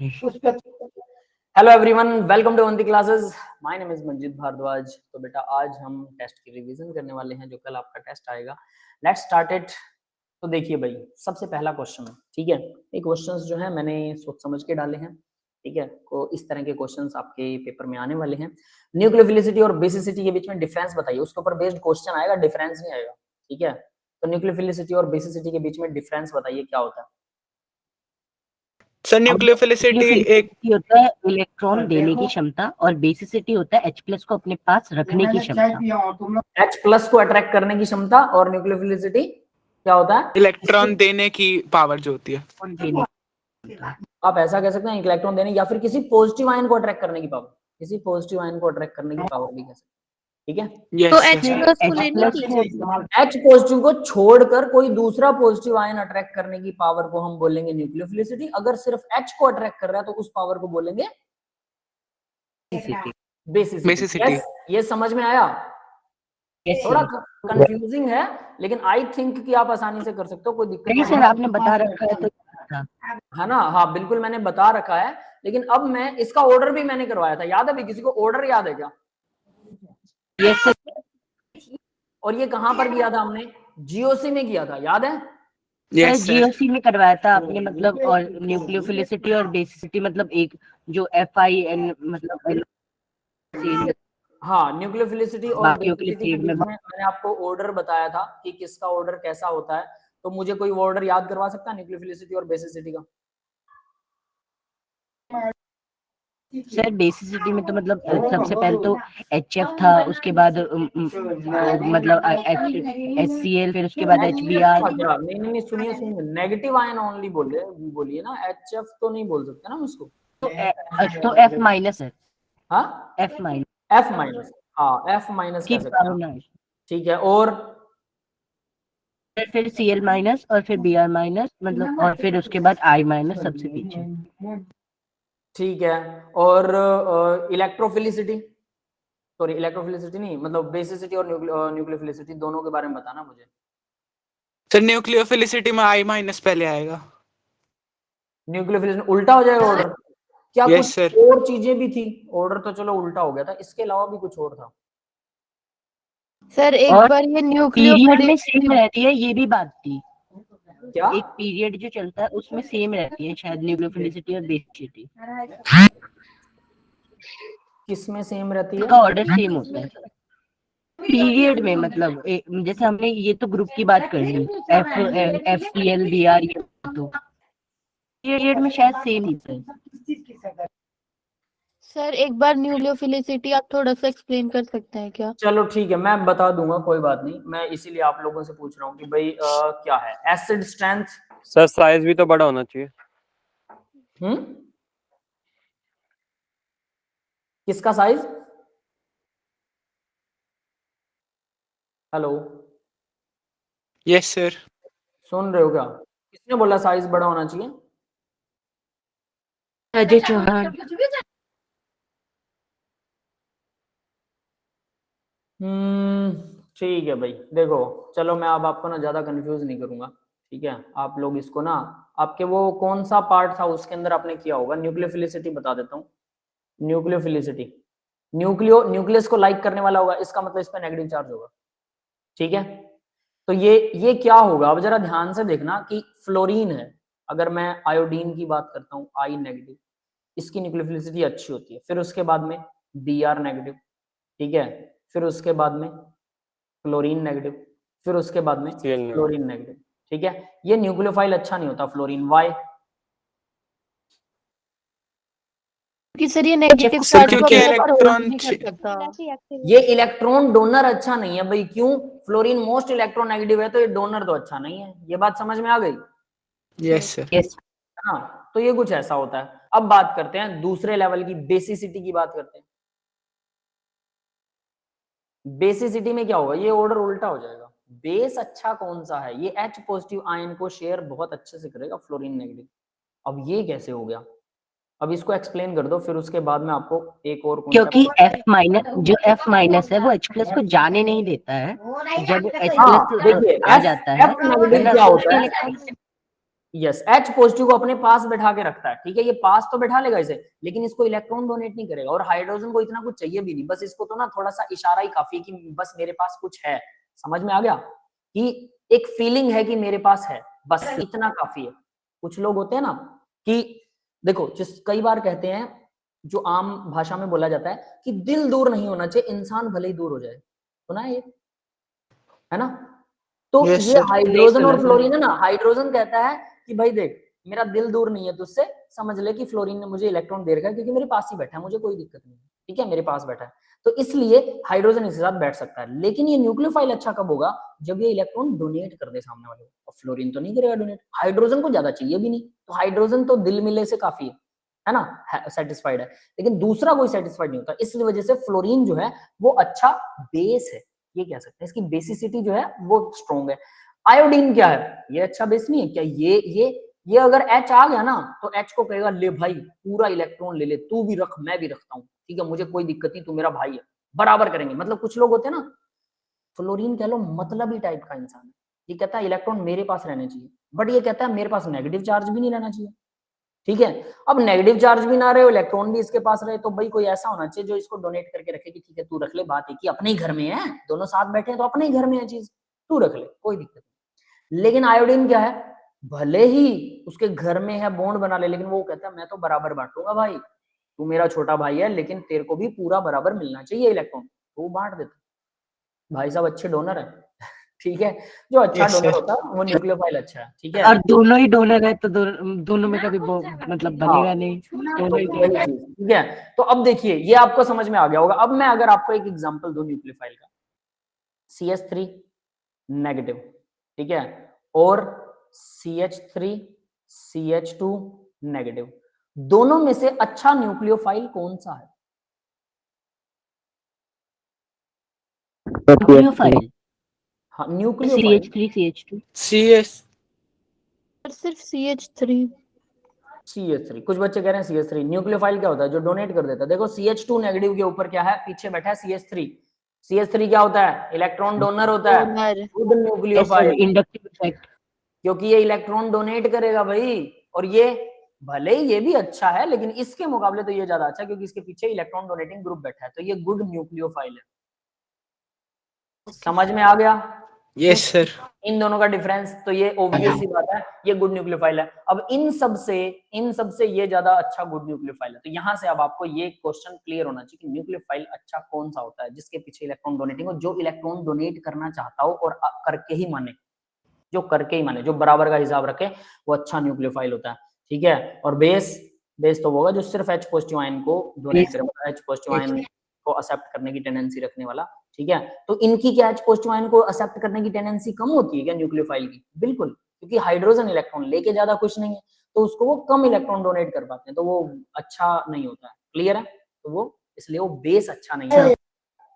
Hello everyone, welcome to Avanti classes. My name is Manjeet Bhardwaj. तो बेटा आज हम टेस्ट की रिवीजन करने वाले हैं जो कल आपका टेस्ट आएगा। Let's start it. तो देखिए भाई, सबसे पहला क्वेश्चन, ठीक है, ये क्वेश्चंस जो है मैंने सोच समझ के डाले हैं, ठीक है। तो इस तरह के क्वेश्चंस आपके पेपर में आने वाले हैं। न्यूक्लियोफिलिसिटी और बेसिसिटी के बीच में डिफरेंस बताइए, उसके ऊपर बेस्ड क्वेश्चन आएगा, डिफरेंस नहीं आएगा, ठीक है। तो न्यूक्लियोफिलिसिटी और बेसिसिटी के बीच में डिफरेंस बताइए क्या होता है। सर न्यूक्लियोफिलिसिटी एक होता है इलेक्ट्रॉन देने की क्षमता और बेसिसिटी होता है H प्लस को अपने पास रखने की क्षमता। H प्लस को अट्रैक्ट करने की क्षमता और न्यूक्लियोफिलिसिटी क्या होता है? इलेक्ट्रॉन देने की पावर जो होती है। आप ऐसा कह सकते हैं इलेक्ट्रॉन देने या फिर किसी पॉजिटिव आयन को अट्रैक्ट करने की पावर, किसी पॉजिटिव आयन को अट्रैक्ट करने की पावर भी कह सकते हैं, ठीक है। Yes, तो sir. H प्लस को लेनी थी। H पॉजिटिव को छोड़कर कोई दूसरा पॉजिटिव आयन अट्रैक्ट करने की पावर को हम बोलेंगे न्यूक्लियोफिलिसिटी। अगर सिर्फ H को अट्रैक्ट कर रहा है तो उस पावर को बोलेंगे बेसिसिटी। Yes, ये समझ में आया? थोड़ा कंफ्यूजिंग है लेकिन आई थिंक कि आप आसानी से कर सकते हो, कोई दिक्कत नहीं सर, आपने बता रखा है तो है ना। हाँ बिल्कुल मैंने बता रखा है, लेकिन अब मैं इसका ऑर्डर भी मैंने करवाया था, याद है भी? किसी को ऑर्डर याद है क्या? यस और ये कहां पर किया था हमने? जीओसी में किया था, याद है? Yes, sir. जीओसी में करवाया था आपने, मतलब। और न्यूक्लियोफिलिसिटी और बेसिसिटी मतलब एक जो FIN मतलब हाँ, न्यूक्लियोफिलिसिटी और बाकियों के लिए बेसिसिटी के बीच में मैंने आपको ऑर्डर बताया था कि किसका ऑर्डर कैसा होता है। तो मुझे कोई ऑर्डर याद करवा सकता है न्यूक्लियोफिलिसिटी और बेसिसिटी का? सर बेसिसिटी में तो मतलब सबसे पहले तो HF था, उसके बाद मतलब HCl, फिर उसके बाद HBr। नहीं सुनिए, नेगेटिव आयन ओनली बोलिए ना, HF तो नहीं बोल सकते ना उसको। तो F माइनस है। हाँ F माइनस, हाँ F माइनस कह सकते हैं, ठीक है। और फिर Cl माइनस और फिर Br माइनस, मतलब, और फिर उसके बाद I माइनस सबसे पीछे, ठीक है। और इलेक्ट्रोफिलिसिटी, सॉरी इलेक्ट्रोफिलिसिटी नहीं, मतलब बेसिसिटी और न्यूक्लियोफिलिसिटी दोनों के बारे में बताना मुझे। सर न्यूक्लियोफिलिसिटी में I माइनस पहले आएगा। न्यूक्लियोफिलिसिटी उल्टा हो जाएगा ऑर्डर। क्या Yes, कुछ sir. और चीजें भी थी? ऑर्डर तो चलो उल्टा हो गया था, इसके अलावा भी कुछ और था? सर एक और बार ये पीरियड में सेम रहती है, ये भी बात थी। क्या एक पीरियड जो चलता है उसमें सेम रहती है शायद न्यूक्लियोफिलिसिटी और बेसिसिटी। किसमें सेम रहती है? उसका ऑर्डर सेम होता है पीरियड में, मतलब जैसे हमने ये तो ग्रुप की बात कर ली, FCl Br, ये तो पीरियड में शायद सेम होता है। सर एक बार न्यूक्लियोफिलिसिटी आप थोड़ा सा एक्सप्लेन कर सकते हैं क्या? चलो ठीक है, मैं बता दूंगा, कोई बात नहीं। मैं इसीलिए आप लोगों से पूछ रहा हूँ कि भाई क्या है एसिड स्ट्रेंथ। सर साइज भी तो बड़ा होना चाहिए। किसका साइज? Hello, Yes, sir. सुन रहे हो क्या? किसने बोला साइज बड़ा होना चाहिए? अजय चौहान। ठीक है भाई, देखो चलो मैं अब आपको ना ज्यादा कंफ्यूज नहीं करूंगा, ठीक है। आप लोग इसको ना, आपके वो कौन सा पार्ट था उसके अंदर आपने किया होगा, न्यूक्लियोफिलिसिटी बता देता हूँ। न्यूक्लियोफिलिसिटी, न्यूक्लियस को लाइक करने वाला होगा, इसका मतलब इस पर नेगेटिव चार्ज होगा, ठीक है। तो ये क्या होगा, अब जरा ध्यान से देखना कि फ्लोरीन है, अगर मैं आयोडीन की बात करता हूँ I नेगेटिव, इसकी न्यूक्लियोफिलिसिटी अच्छी होती है। फिर उसके बाद में Br नेगेटिव, ठीक है। फिर उसके बाद में क्लोरीन नेगेटिव, फिर उसके बाद में फ्लोरीन नेगेटिव, ठीक है। ये न्यूक्लियोफाइल अच्छा नहीं होता फ्लोरीन, वाई? कि सर ये नेगेटिव सर चार्ज को क्योंकि अपने पर होल्ड इलेक्ट्रॉन नहीं कर सकता। ये इलेक्ट्रॉन डोनर अच्छा नहीं है भाई। क्यों? फ्लोरीन मोस्ट इलेक्ट्रोनेगेटिव है, तो ये डोनर तो अच्छा नहीं है। ये बात समझ में आ गई? Yes, sir. यस हाँ, तो ये कुछ ऐसा होता है। अब बात करते हैं दूसरे लेवल की, बेसिसिटी की बात करते हैं। बेसिसिटी में क्या होगा, ये ऑर्डर उल्टा हो जाएगा। बेस अच्छा कौन सा है? ये H पॉजिटिव आयन को शेयर बहुत अच्छे से करेगा फ्लोरीन नेगेटिव। अब ये कैसे हो गया? अब इसको एक्सप्लेन कर दो, फिर उसके बाद में आपको एक और क्योंकि F माइनस, जो F माइनस है वो H प्लस को जाने नहीं देता है। जब H प्लस देखिए आ जाता है F नेगेटिव क्या होता है? यस, H पॉजिटिव को अपने पास बैठा के रखता है, ठीक है, ये पास तो बैठा लेगा इसे, लेकिन इसको इलेक्ट्रॉन डोनेट नहीं करेगा। और हाइड्रोजन को इतना कुछ चाहिए भी नहीं, बस इसको तो ना थोड़ा सा इशारा ही काफी है कि बस मेरे पास कुछ है। समझ में आ गया कि एक फीलिंग है कि मेरे पास है, बस इतना काफी है। कुछ लोग होते हैं ना कि देखो, जिस कई बार कहते हैं, जो आम भाषा में बोला जाता है कि दिल दूर नहीं होना चाहिए, इंसान भले ही दूर हो जाए, सुना है ये, है ना? तो Yes, ये sir. हाइड्रोजन और नहीं, फ्लोरीन है ना, हाइड्रोजन कहता है कि भाई देख, मेरा दिल दूर नहीं है तुझसे, समझ ले कि फ्लोरीन ने मुझे इलेक्ट्रॉन दे रखा है क्योंकि मेरे पास ही बैठा है, मुझे कोई दिक्कत नहीं है, ठीक है, मेरे पास बैठा है, तो इसलिए हाइड्रोजन इसके साथ बैठ सकता है। लेकिन ये न्यूक्लियोफाइल अच्छा कब होगा? जब ये इलेक्ट्रॉन डोनेट कर दे सामने वाले को। और फ्लोरीन तो नहीं करेगा डोनेट, हाइड्रोजन को ज्यादा चाहिए भी नहीं, तो हाइड्रोजन तो दिल मिले से काफी है ना, सेटिस्फाइड है। लेकिन दूसरा कोई सेटिस्फाइड नहीं होता, इस वजह से फ्लोरीन जो है वो अच्छा बेस है, ये कह सकते हैं, इसकी बेसिसिटी जो है वो स्ट्रॉन्ग है। आयोडीन क्या है? ये अच्छा बेस नहीं है क्या? ये अगर H आ गया ना तो H को कहेगा ले भाई पूरा इलेक्ट्रॉन ले ले, तू भी रख मैं भी रखता हूँ, ठीक है, मुझे कोई दिक्कत नहीं, तू मेरा भाई है, बराबर करेंगे। मतलब कुछ लोग होते हैं ना, फ्लोरीन कह लो मतलबी टाइप का इंसान है, ये कहता है इलेक्ट्रॉन मेरे पास रहने चाहिए, बट ये कहता है मेरे पास नेगेटिव चार्ज भी नहीं रहना चाहिए, ठीक है। अब नेगेटिव चार्ज भी ना रहे, इलेक्ट्रॉन भी इसके पास रहे, तो भाई कोई ऐसा होना चाहिए जो इसको डोनेट करके रखे कि ठीक है तू रख ले, बात एक ही, अपने ही घर में है, दोनों साथ बैठे हैं तो अपने ही घर में है चीज, तू रख ले, कोई दिक्कत नहीं। लेकिन आयोडीन क्या है, भले ही उसके घर में है, बॉन्ड बना ले, लेकिन वो कहता है मैं तो बराबर बांटूंगा भाई, तू मेरा छोटा भाई है, लेकिन तेरे को भी पूरा बराबर मिलना चाहिए इलेक्ट्रॉन, तो वो बांट देता। भाई साहब अच्छे डोनर है, ठीक है, जो अच्छा Yes, डोनर sir. होता है वो न्यूक्लियोफाइल अच्छा है, ठीक है। और दोनों ही डोनर है तो दोनों में कभी वो मतलब बनेगा नहीं, दोनों ही तो वही donor। चीज, ठीक है। तो अब देखिए ये आपको समझ में आ गया होगा। अब मैं अगर आपको एक एग्जांपल दूं न्यूक्लियोफाइल का, CH3 नेगेटिव, ठीक है, और CH3 CH2 नेगेटिव, दोनों में से अच्छा न्यूक्लियोफाइल कौन सा है? न्यूक्लियोफाइल हाँ न्यूक्लियोफाइल, CH3 CH2 CS. और सिर्फ CH3। CH3, कुछ बच्चे कह रहे हैं CH3। न्यूक्लियोफाइल क्या होता है? जो डोनेट कर देता है। देखो CH2 नेगेटिव के ऊपर क्या है, पीछे बैठा है CH3। CH3 क्या होता है? इलेक्ट्रॉन डोनर होता है, donor. Good nucleophile, inductive effect. क्योंकि ये इलेक्ट्रॉन डोनेट करेगा भाई। और ये भले ही ये भी अच्छा है, लेकिन इसके मुकाबले तो ये ज्यादा अच्छा है क्योंकि इसके पीछे इलेक्ट्रॉन डोनेटिंग ग्रुप बैठा है, तो ये गुड न्यूक्लियोफाइल है। समझ में आ गया? Yes, sir. इन दोनों का डिफरेंस, तो ये ऑब्वियस सी बात है, ये गुड न्यूक्लियोफाइल है। अब इन सब से ये ज्यादा अच्छा गुड न्यूक्लियोफाइल है। तो यहाँ से अब आपको ये क्वेश्चन क्लियर होना चाहिए कि न्यूक्लियोफाइल अच्छा कौन सा होता है, जिसके पीछे इलेक्ट्रॉन डोनेटिंग हो, जो इलेक्ट्रॉन डोनेट करना चाहता हो और करके ही माने, जो करके ही माने, जो बराबर का हिसाब रखे, वो अच्छा न्यूक्लियोफाइल होता है, ठीक है। और बेस तो होगा जो सिर्फ H पॉजिटिव आयन को डोनेट करेगा, H पॉजिटिव आयन को एक्सेप्ट करने की टेंडेंसी रखने वाला, ठीक है। तो इनकी क्या H पॉजिटिव आयन को एक्सेप्ट करने की टेंडेंसी कम होती है क्या न्यूक्लियोफाइल की? बिल्कुल, क्योंकि हाइड्रोजन इलेक्ट्रॉन लेके ज्यादा खुश नहीं है, तो उसको वो कम इलेक्ट्रॉन डोनेट कर पाते हैं, तो वो अच्छा नहीं होता है। क्लियर है? तो वो इसलिए वो बेस अच्छा नहीं है,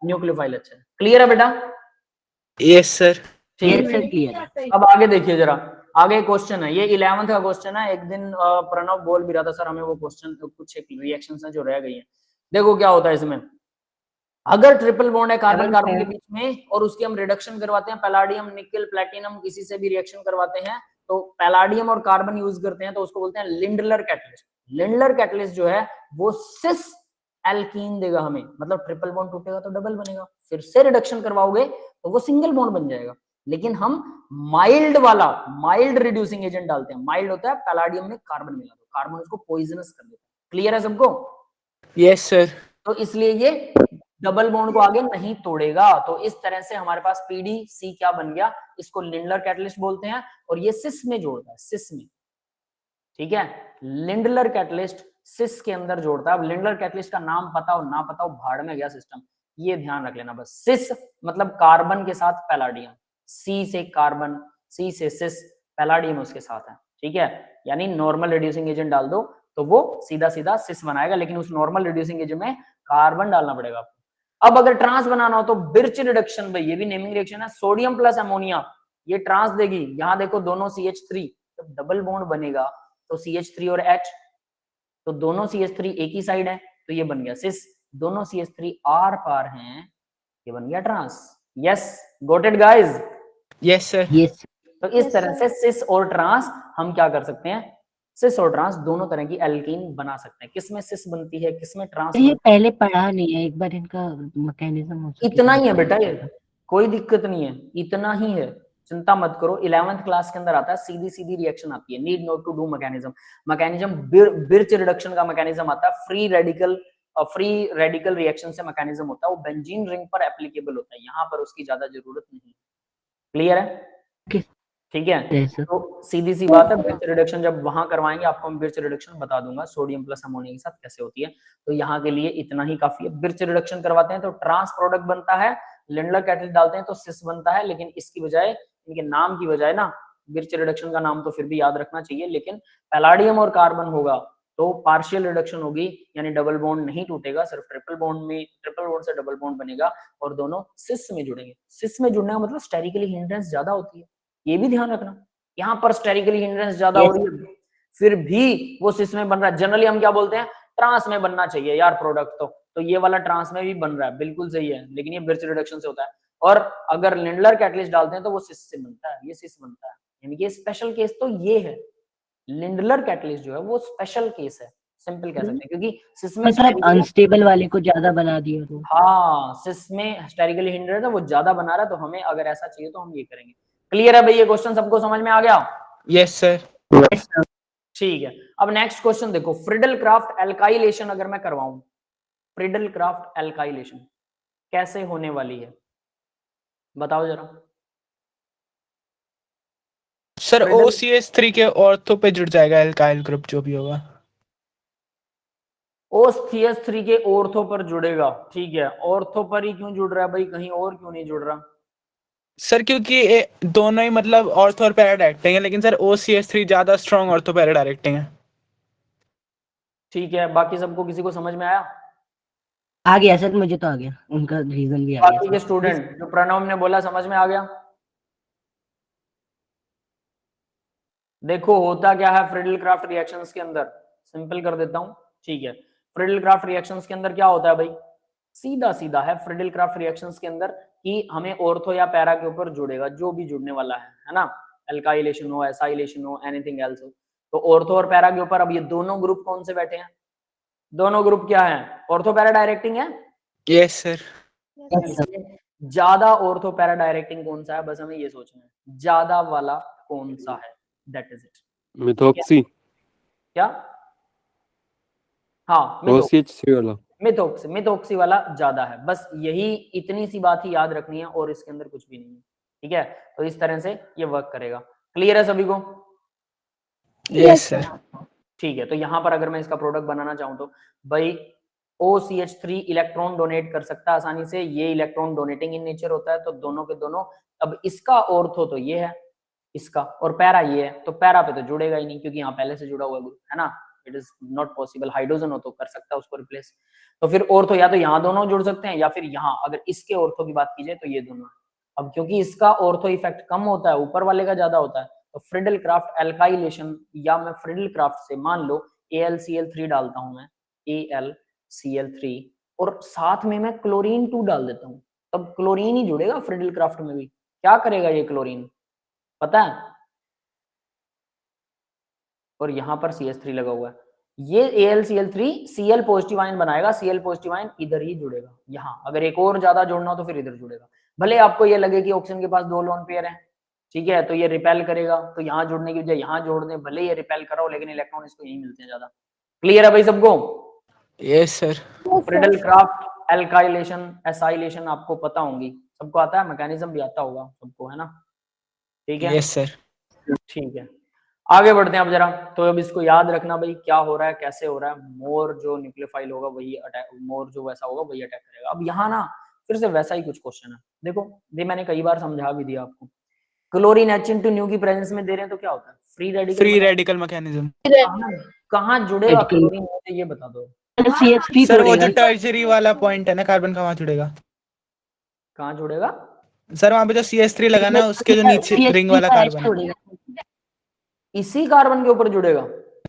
न्यूक्लियोफाइल अच्छा है। क्लियर है बेटा? Yes, sir. ठीक है। क्लियर। अब आगे देखिए जरा, आगे क्वेश्चन है, ये 11th का क्वेश्चन है। एक दिन प्रणव बोल भी रहा था सर हमें वो क्वेश्चन कुछ एक रिएक्शंस हैं जो रह गई हैं। देखो क्या होता है इसमें, अगर ट्रिपल बॉन्ड है कार्बन कार्बन के बीच में और उसकी हम रिडक्शन करवाते हैं, पैलाडियम निकल प्लेटिनम किसी से भी रिएक्शन करवाते हैं, तो पैलाडियम और कार्बन यूज करते हैं, तो उसको बोलते हैं लिंडलर कैटलिस्ट। लिंडलर कैटलिस्ट जो है वो सिस एल्कीन देगा हमें, मतलब ट्रिपल बॉन्ड टूटेगा तो डबल बनेगा, फिर से रिडक्शन करवाओगे तो वो सिंगल बॉन्ड बन जाएगा। लेकिन हम माइल्ड रिड्यूसिंग एजेंट डालते हैं। माइल्ड होता है पैलाडियम में कार्बन मिला दो, कार्बन उसको पॉइजनस कर देता है। क्लियर है सबको? Yes, sir. तो इसलिए ये डबल बॉन्ड को आगे नहीं तोड़ेगा। तो इस तरह से हमारे पास PDC क्या बन गया, इसको लिंडलर कैटलिस्ट बोलते हैं, और ये सिस में जोड़ता है, सिस में, ठीक है। लिंडलर कैटलिस्ट सिस के अंदर जोड़ता है। अब लिंडलर कैटलिस्ट का नाम पता हो ना पता हो, भाड़ में गया सिस्टम, ये ध्यान रख लेना बस। सिस मतलब कार्बन के साथ पैलाडियम, सी से कार्बन, सी से सिस, पैलाडियम उसके साथ है, ठीक है। यानी नॉर्मल रिड्यूसिंग एजेंट डाल दो तो वो सीधा सीधा सिस बनाएगा, लेकिन उस नॉर्मल रिड्यूसिंग एजेंट में कार्बन डालना पड़ेगा आपको। अब अगर ट्रांस बनाना हो तो बिर्च रिडक्शन, भाई ये भी नेमिंग रिएक्शन है, सोडियम प्लस अमोनिया ये ट्रांस देगी। यहां देखो दोनों CH3, जब डबल बॉन्ड बनेगा तो CH3 और H, तो दोनों CH3 एक ही साइड है, तो ये बन गया सिस। दोनों CH3 आर पार हैं, ये बन गया trans. Yes, got it guys? Yes, sir. Yes. तो इस Yes, तरह sir. से सिस और ट्रांस हम क्या कर सकते हैं, सिस और ट्रांस दोनों तरह की एल्कीन बना सकते हैं। किसमें सिस बनती है, किसमें ट्रांस ये बनती पहले पढ़ा नहीं है, एक बार इनका मैकेनिज्म हो है। सके इतना तो ही है बता बेटा, ये दीजिएगा। कोई दिक्कत नहीं है, इतना ही है, चिंता मत करो। 11th क्लास के अंदर आता है, सीधी सीधी रिएक्शन आती है, need not to do mechanism. Mechanism birch reduction का मैकेनिज्म आता है, फ्री रेडिकल रिएक्शन से मैकेनिज्म होता है, वो बेंजीन रिंग पर एप्लीकेबल होता है, यहाँ पर उसकी ज्यादा जरूरत नहीं। क्लियर है, किस ठीक है। तरह से? तो सीधी सी बात है, बिर्च रिडक्शन जब वहां करवाएंगे आपको हम बिर्च रिडक्शन बता दूंगा, सोडियम प्लस अमोनिया के साथ कैसे होती है। तो यहाँ के लिए इतना ही काफी है। बिर्च रिडक्शन करवाते हैं तो ट्रांस प्रोडक्ट बनता है, लिंडलर कैटलिस्ट डालते हैं तो सिस बनता है, लेकिन इसकी बजाय, इनके नाम की बजाय ना, बिर्च रिडक्शन का नाम तो फिर भी याद रखना चाहिए, लेकिन पैलाडियम और कार्बन होगा तो पार्शियल रिडक्शन होगी, यानी डबल बॉन्ड नहीं टूटेगा, सिर्फ ट्रिपल बॉन्ड से डबल बॉन्ड बनेगा और दोनों सिस में जुड़ेंगे। सिस में जुड़ने का मतलब स्टेरिकली हिंड्रेंस ज्यादा होती है, ये भी ध्यान रखना। यहाँ पर स्टेरिकली हिंड्रेंस ज्यादा हो रही है, फिर भी वो सिस में बन रहा है। जनरली हम क्या बोलते हैं, ट्रांस में बनना चाहिए यार प्रोडक्ट, तो ये वाला ट्रांस में भी बन रहा है, बिल्कुल सही है, लेकिन ये बिर्च रिडक्शन से होता है। और अगर लिंडलर कैटलिस्ट डालते हैं तो वो सिस से बनता है, ये सिस बनता है, यानी कि स्पेशल केस तो ये है। लिंडलर कैटलिस्ट जो है वो स्पेशल केस है, सिंपल कह सकते हैं, क्योंकि सिस में मतलब अनस्टेबल वाले को ज्यादा बना दिया तो। हाँ, सिस में स्टेरिकली हिंड्रेड है, वो ज्यादा बना रहा है, तो हमें अगर ऐसा चाहिए तो हम ये करेंगे। क्लियर है भाई, ये क्वेश्चन सबको समझ में आ गया? Yes sir. ठीक है। अब नेक्स्ट क्वेश्चन देखो, फ्रिडल क्राफ्ट एल्काइलेशन अगर मैं करवाऊं, फ्रिडल क्राफ्ट एल्काइलेशन कैसे होने वाली है, बताओ जरा। सर Friedel- OCH3 के ऑर्थो पे जुड़ जाएगा एल्काइल ग्रुप जो भी होगा। OCH3 के ऑर्थो पर जुड़ेगा, ठीक है। ऑर्थो पर ही क्यों जुड़ रहा है भाई, कहीं और क्यों नहीं जुड़ रहा? सर क्योंकि दोनों ही मतलब ऑर्थो और पैरा डायरेक्टिंग है, लेकिन सर OCH3 ज्यादा स्ट्रॉन्ग ऑर्थो पैरा डायरेक्टिंग है। ठीक है, बाकी सबको किसी को समझ में आया? आ गया सर, मुझे तो आ गया, उनका रीजन भी आ बाकी के गया। स्टूडेंट, जो प्रणव ने बोला समझ में आ गया? देखो होता क्या है फ्रिडल क्राफ्ट रिएक्शंस के अंदर, सिंपल कर देता हूं, ठीक है। फ्रिडल क्राफ्ट रिएक्शंस के अंदर क्या होता है भाई, सीधा सीधा है फ्रिडल क्राफ्ट रिएक्शंस के अंदर कि हमें ऑर्थो या पैरा के ऊपर जुड़ेगा, जो भी जुड़ने वाला है ना, एल्काइलेशन हो, एसाइलेशन हो, एनीथिंग एल्स हो, तो ऑर्थो और पैरा के ऊपर। अब ये दोनों ग्रुप कौन से बैठे हैं, दोनों ग्रुप क्या है, ऑर्थो पैरा डायरेक्टिंग है। Yes sir. ज्यादा ऑर्थो पैरा डायरेक्टिंग कौन सा है, बस हमें ये सोचना है, ज्यादा वाला कौन सा है, दैट इज इट। मिथॉक्सी, क्या? हाँ, OCH3 वाला। मिथोक्सी वाला ज्यादा है, बस यही, इतनी सी बात ही याद रखनी है और इसके अंदर कुछ भी नहीं है, ठीक है। तो इस तरह से ये वर्क करेगा। क्लियर है सभी को? Yes sir. ठीक है। तो यहाँ पर अगर मैं इसका प्रोडक्ट बनाना चाहूँ तो भाई OCH3 इलेक्ट्रॉन डोनेट कर सकता है आसानी से, ये इलेक्ट्रॉन डोनेटिंग इन नेचर होता है, तो दोनों के दोनों। अब इसका ऑर्थो तो ये है, इसका, और पैरा ये है, तो पैरा पे तो जुड़ेगा ही नहीं, क्योंकि यहाँ पहले से जुड़ा हुआ ग्रुप है ना, it is not possible. Hydrogen हो तो कर सकता है उसको रिप्लेस। तो फिर ऑर्थो या तो यहाँ दोनों जुड़ सकते हैं, या फिर यहाँ, अगर इसके ऑर्थो की बात की जाए तो ये दोनों है। अब क्योंकि इसका ऑर्थो इफेक्ट कम होता है, ऊपर वाले का ज्यादा होता है, तो फ्रिडल क्राफ्ट एल्काइलेशन, या मैं फ्रिडल क्राफ्ट से मान लो AlCl3 डालता हूं मैं, AlCl3, और साथ में मैं क्लोरीन 2 डाल देता हूं, तब क्लोरीन ही जुड़ेगा फ्रिडल क्राफ्ट में भी। क्या करेगा ये क्लोरीन, पता है? और यहाँ पर CH3 लगा हुआ है, ये AlCl3 Cl पॉजिटिव आयन बनाएगा, Cl पॉजिटिव आयन इधर ही जुड़ेगा यहाँ। अगर एक और ज्यादा जोड़ना हो तो फिर इधर जुड़ेगा। भले आपको ये लगे कि ऑक्सीजन के पास 2 लोन पेयर हैं, ठीक है, तो ये रिपेल करेगा, तो यहाँ जोड़ने की बजाय यहाँ जोड़ दें, भले ये रिपेल कराओ, लेकिन इलेक्ट्रॉन इसको यही मिलते हैं ज्यादा। क्लियर है भाई सबको? Yes sir. Friedel Crafts alkylation, acylation आपको पता होंगी, सबको आता है, मैकेनिज्म भी आता होगा सबको, है ना? ठीक है, यस सर। ठीक है। आगे बढ़ते हैं अब जरा। तो अब इसको याद रखना भाई, क्या हो रहा है, कैसे हो रहा है। मोर जो न्यूक्लियोफाइल होगा वही अटैक, मोर जो वैसा होगा वही अटैक करेगा। अब यहाँ ना फिर से वैसा ही कुछ क्वेश्चन है, देखो ये मैंने कई बार समझा भी दिया आपको। क्लोरीन H2 की प्रेजेंस में दे रहे हैं तो क्या होता है, फ्री रेडिकल मैकेनिज्म। कहाँ जुड़ेगा क्लोरीन, मुझे ये बता दो। CH3 सर वो जो तोड़ेगा। टर्शियरी वाला पॉइंट है ना कार्बन का, वहां जुड़ेगा। कहाँ जुड़ेगा? सर वहां पे जो CH3 लगा ना, उसके जो नीचे रिंग वाला कार्बन है। तोड़ेगा। इसी कार्बन के ऊपर जुड़ेगा?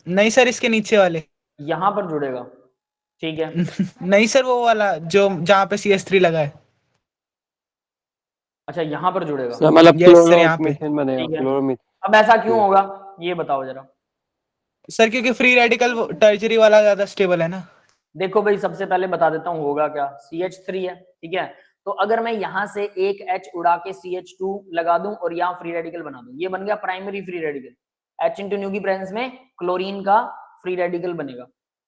नहीं सर, इसके नीचे वाले। यहाँ पर जुड़ेगा, ठीक है। नहीं सर, वो वाला जो जहाँ पे CH3 लगा है। अच्छा यहाँ पर जुड़ेगा, सर मतलब Yes, sir, यहाँ पे। क्लोरोमीथेन बनेगा, ठीक है। क्लोरोमीथेन। अब ऐसा क्यों होगा ये बताओ जरा। सर क्योंकि फ्री रेडिकल टर्शरी वाला ज्यादा स्टेबल है ना। देखो भाई सबसे पहले बता देता हूँ होगा क्या, CH3 है, ठीक है। तो अगर मैं यहाँ से एक H उड़ा के CH2 लगा दूं और यहाँ फ्री रेडिकल बना दूं, ये बन गया primary free radical. H into new की प्रेजेंस में क्लोरीन का फ्री रेडिकल बनेगा,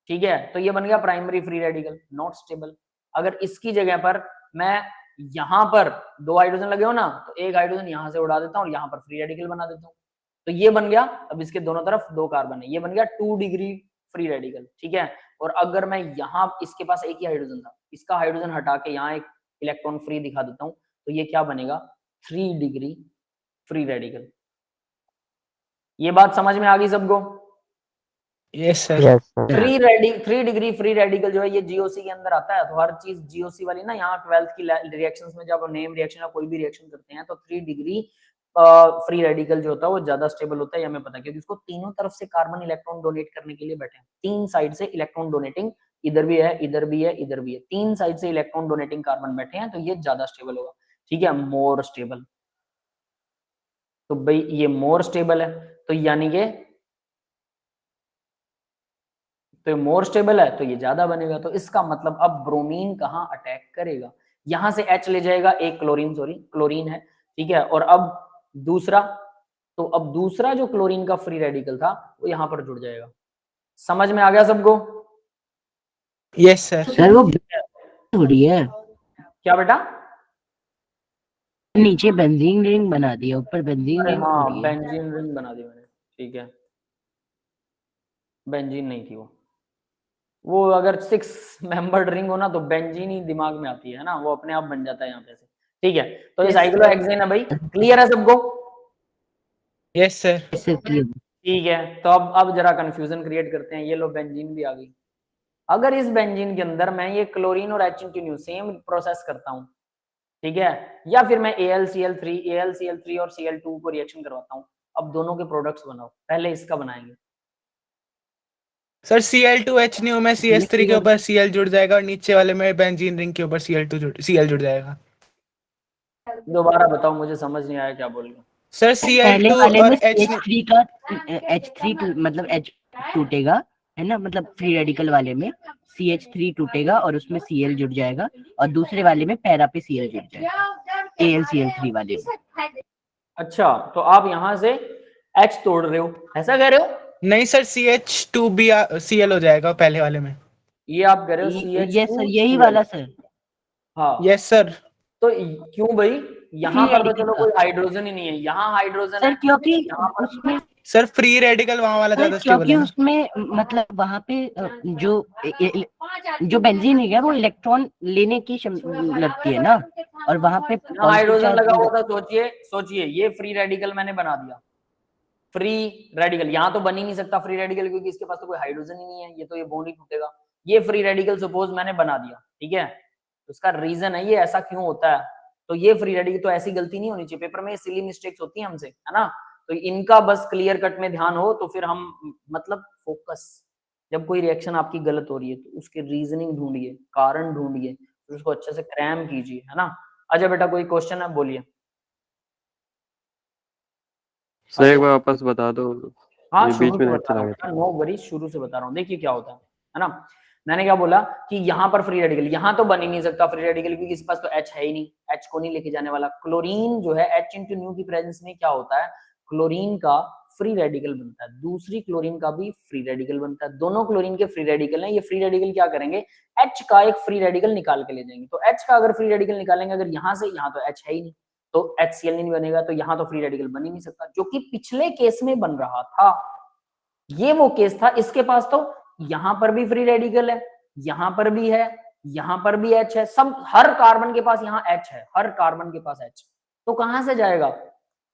ठीक है। तो ये बन गया primary free radical, not stable. अगर इसकी जगह पर मैं यहाँ पर 2 हाइड्रोजन लगे हो ना, तो एक हाइड्रोजन यहाँ से उड़ा देता हूँ और यहाँ पर फ्री रेडिकल बना देता हूँ, तो ये बन गया। अब इसके दोनों तरफ 2 कार्बन है, ये बन गया 2 डिग्री फ्री रेडिकल, ठीक है। और अगर मैं यहाँ, इसके पास एक ही हाइड्रोजन था, इसका हाइड्रोजन हटा के यहाँ एक इलेक्ट्रॉन फ्री दिखा देता हूँ, तो ये क्या बनेगा, 3 डिग्री फ्री रेडिकल। ये बात समझ में आ गई सबको। Yes sir. 3 degree free radical जो है ये जीओसी के अंदर आता है। तो हर चीज जीओसी वाली ना, यहाँ 12th की रिएक्शंस में जब नेम रिएक्शन या कोई भी रिएक्शन करते हैं तो 3 डिग्री फ्री रेडिकल जो होता है वो ज्यादा स्टेबल होता है, ये हमें पता है, क्योंकि उसको तीनों तरफ से कार्बन इलेक्ट्रॉन डोनेट करने के लिए बैठे हैं, 3 साइड से इलेक्ट्रॉन डोनेटिंग, इधर भी है, इधर भी है, इधर भी है, 3 साइड से इलेक्ट्रॉन डोनेटिंग कार्बन बैठे हैं, तो ये ज्यादा स्टेबल होगा, ठीक है, मोर स्टेबल। तो भाई ये मोर स्टेबल है, तो यानी कि तो मोर स्टेबल है तो ये ज्यादा बनेगा। तो इसका मतलब अब ब्रोमीन कहाँ अटैक करेगा, यहां से H ले जाएगा, एक क्लोरीन, सॉरी क्लोरीन है, ठीक है। और अब दूसरा, तो अब दूसरा जो क्लोरीन का फ्री रेडिकल था वो यहां पर जुड़ जाएगा। समझ में आ गया सबको? Yes sir. सर वो थोड़ी है, क्या बेटा? नीचे बेंजीन रिंग बना दिया, ऊपर बेंजीन अरे रिंग हाँ, थोड़ी है। बेंजीन रिंग बना दी मैंने, ठीक है, बेंजीन नहीं थी वो अगर 6 मेंबर्ड रिंग हो ना तो बेंजीन ही दिमाग में आती है ना, वो अपने आप बन जाता है यहाँ पे से, ठीक है। तो ये साइक्लोहेक्सेन है भाई, क्लियर है सबको? Yes sir. ठीक है। तो अब जरा कंफ्यूजन क्रिएट करते हैं। ये लो बेंजीन भी आ गई। अगर इस बेंजीन के अंदर मैं ये क्लोरीन और H2 सेम प्रोसेस करता हूँ, ठीक है, या फिर मैं AlCl3 और Cl2 को रिएक्शन करवाता हूँ, अब दोनों के प्रोडक्ट्स बनाओ। पहले इसका बनाएंगे। सर Cl2H न्यू में CH3 के ऊपर Cl जुड़ जाएगा और नीचे वाले में बेंजीन रिंग के ऊपर Cl जुड़ जाएगा। दोबारा बताओ, मुझे समझ नहीं आया क्या बोल रहे हो। सर पहले Cl2 वाले और में H H3 का H3 मतलब H टूटेगा, है ना, मतलब फ्री रेडिकल वाले में CH3 टूटेगा और उसमें Cl जुड़ जाएगा, और दूसरे वाले में पैरा पे Cl जुड़ जाएगा, AlCl3 वाले में। अच्छा, तो आप यहाँ से H तोड़ रहे हो, ऐसा कह रहे हो? नहीं सर, CH2 भी Cl हो जाएगा पहले वाले में। ये आप कह रहे हो CH2 यस सर, यही वाला सर। हाँ यस सर। तो क्यों भाई, यहाँ पर तो चलो रेडिकल कोई हाइड्रोजन ही नहीं है, यहाँ हाइड्रोजन सर, है, क्योंकि यहाँ पर उसमें सर फ्री रेडिकल वहां वाला ज्यादा स्टेबल क्योंकि है ना। उसमें मतलब वहां पे जो बेंजीन है वो इलेक्ट्रॉन लेने की लगती है ना, और वहां पे यहाँ हाइड्रोजन लगा हुआ था। सोचिए सोचिए, ये फ्री रेडिकल मैंने बना दिया, फ्री रेडिकल। यहाँ तो बन ही नहीं सकता फ्री रेडिकल, क्योंकि इसके पास तो कोई हाइड्रोजन ही नहीं है, ये तो ये बॉन्ड ही टूटेगा। ये फ्री रेडिकल सपोज मैंने बना दिया, ठीक है, उसका रीजन है ये ऐसा क्यों होता है। तो ये फ्री रेडिकल, तो ऐसी गलती नहीं होनी चाहिए पेपर में, सिली मिस्टेक्स होती है हमसे, है ना। तो इनका बस क्लियर कट में ध्यान हो तो फिर हम मतलब फोकस, जब कोई रिएक्शन आपकी गलत हो रही है तो उसके रीजनिंग ढूंढिए, कारण ढूंढिए, फिर उसको अच्छे से क्रैम कीजिए, है ना। अच्छा बेटा कोई क्वेश्चन है, बोलिए। सर एक बार वापस बता दो, हाँ ये शुरू बीच से में नेट बता चला रहा गया था। हूँ, नो वरी, शुरू से बता रहा हूँ। देखिए क्या होता है ना। मैंने क्या बोला कि यहाँ पर फ्री रेडिकल, यहाँ तो बन ही नहीं सकता फ्री रेडिकल, क्योंकि इस पास तो H है ही नहीं, H को नहीं लेके जाने वाला। क्लोरीन जो है H इंटू न्यू की प्रेजेंस में क्या होता है, क्लोरीन का फ्री रेडिकल बनता है, दूसरी क्लोरीन का भी फ्री रेडिकल बनता है, दोनों क्लोरीन के फ्री रेडिकल हैं। ये फ्री रेडिकल क्या करेंगे, H का एक फ्री रेडिकल निकाल के ले जाएंगे। तो H का अगर फ्री रेडिकल निकालेंगे, अगर यहाँ से, यहाँ तो H है ही नहीं, तो HCl नहीं बनेगा, तो यहाँ तो फ्री रेडिकल बन ही नहीं सकता, जो कि पिछले केस में बन रहा था। ये वो केस था, इसके पास तो यहां पर भी फ्री रेडिकल है, यहां पर भी है, यहां पर भी H है, सब हर कार्बन के पास यहाँ H है, हर कार्बन के पास H। तो कहां से जाएगा,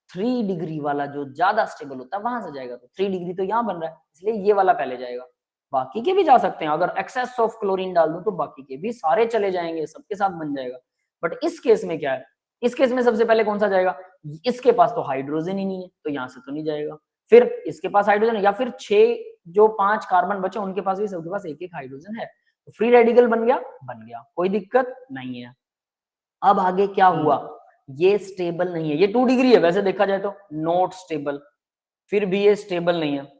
3 डिग्री वाला जो ज्यादा स्टेबल होता है वहां से जाएगा। तो 3 डिग्री तो यहाँ बन रहा है, इसलिए ये वाला पहले जाएगा। बाकी के भी जा सकते हैं, अगर एक्सेस ऑफ क्लोरीन डाल दूं तो बाकी के भी सारे चले जाएंगे, सबके साथ बन जाएगा। बट इस केस में क्या है, इस केस में सबसे पहले कौन सा जाएगा, इसके पास तो हाइड्रोजन ही नहीं है, तो यहाँ से तो नहीं जाएगा। फिर इसके पास हाइड्रोजन है, या फिर 6 जो 5 कार्बन बचे उनके पास भी सबके पास एक एक हाइड्रोजन है, तो फ्री रेडिकल बन गया, कोई दिक्कत नहीं है। अब आगे क्या हुआ, ये स्टेबल नहीं है, ये 2 डिग्री है वैसे देखा जाए तो, नॉट स्टेबल, फिर भी ये स्टेबल नहीं है।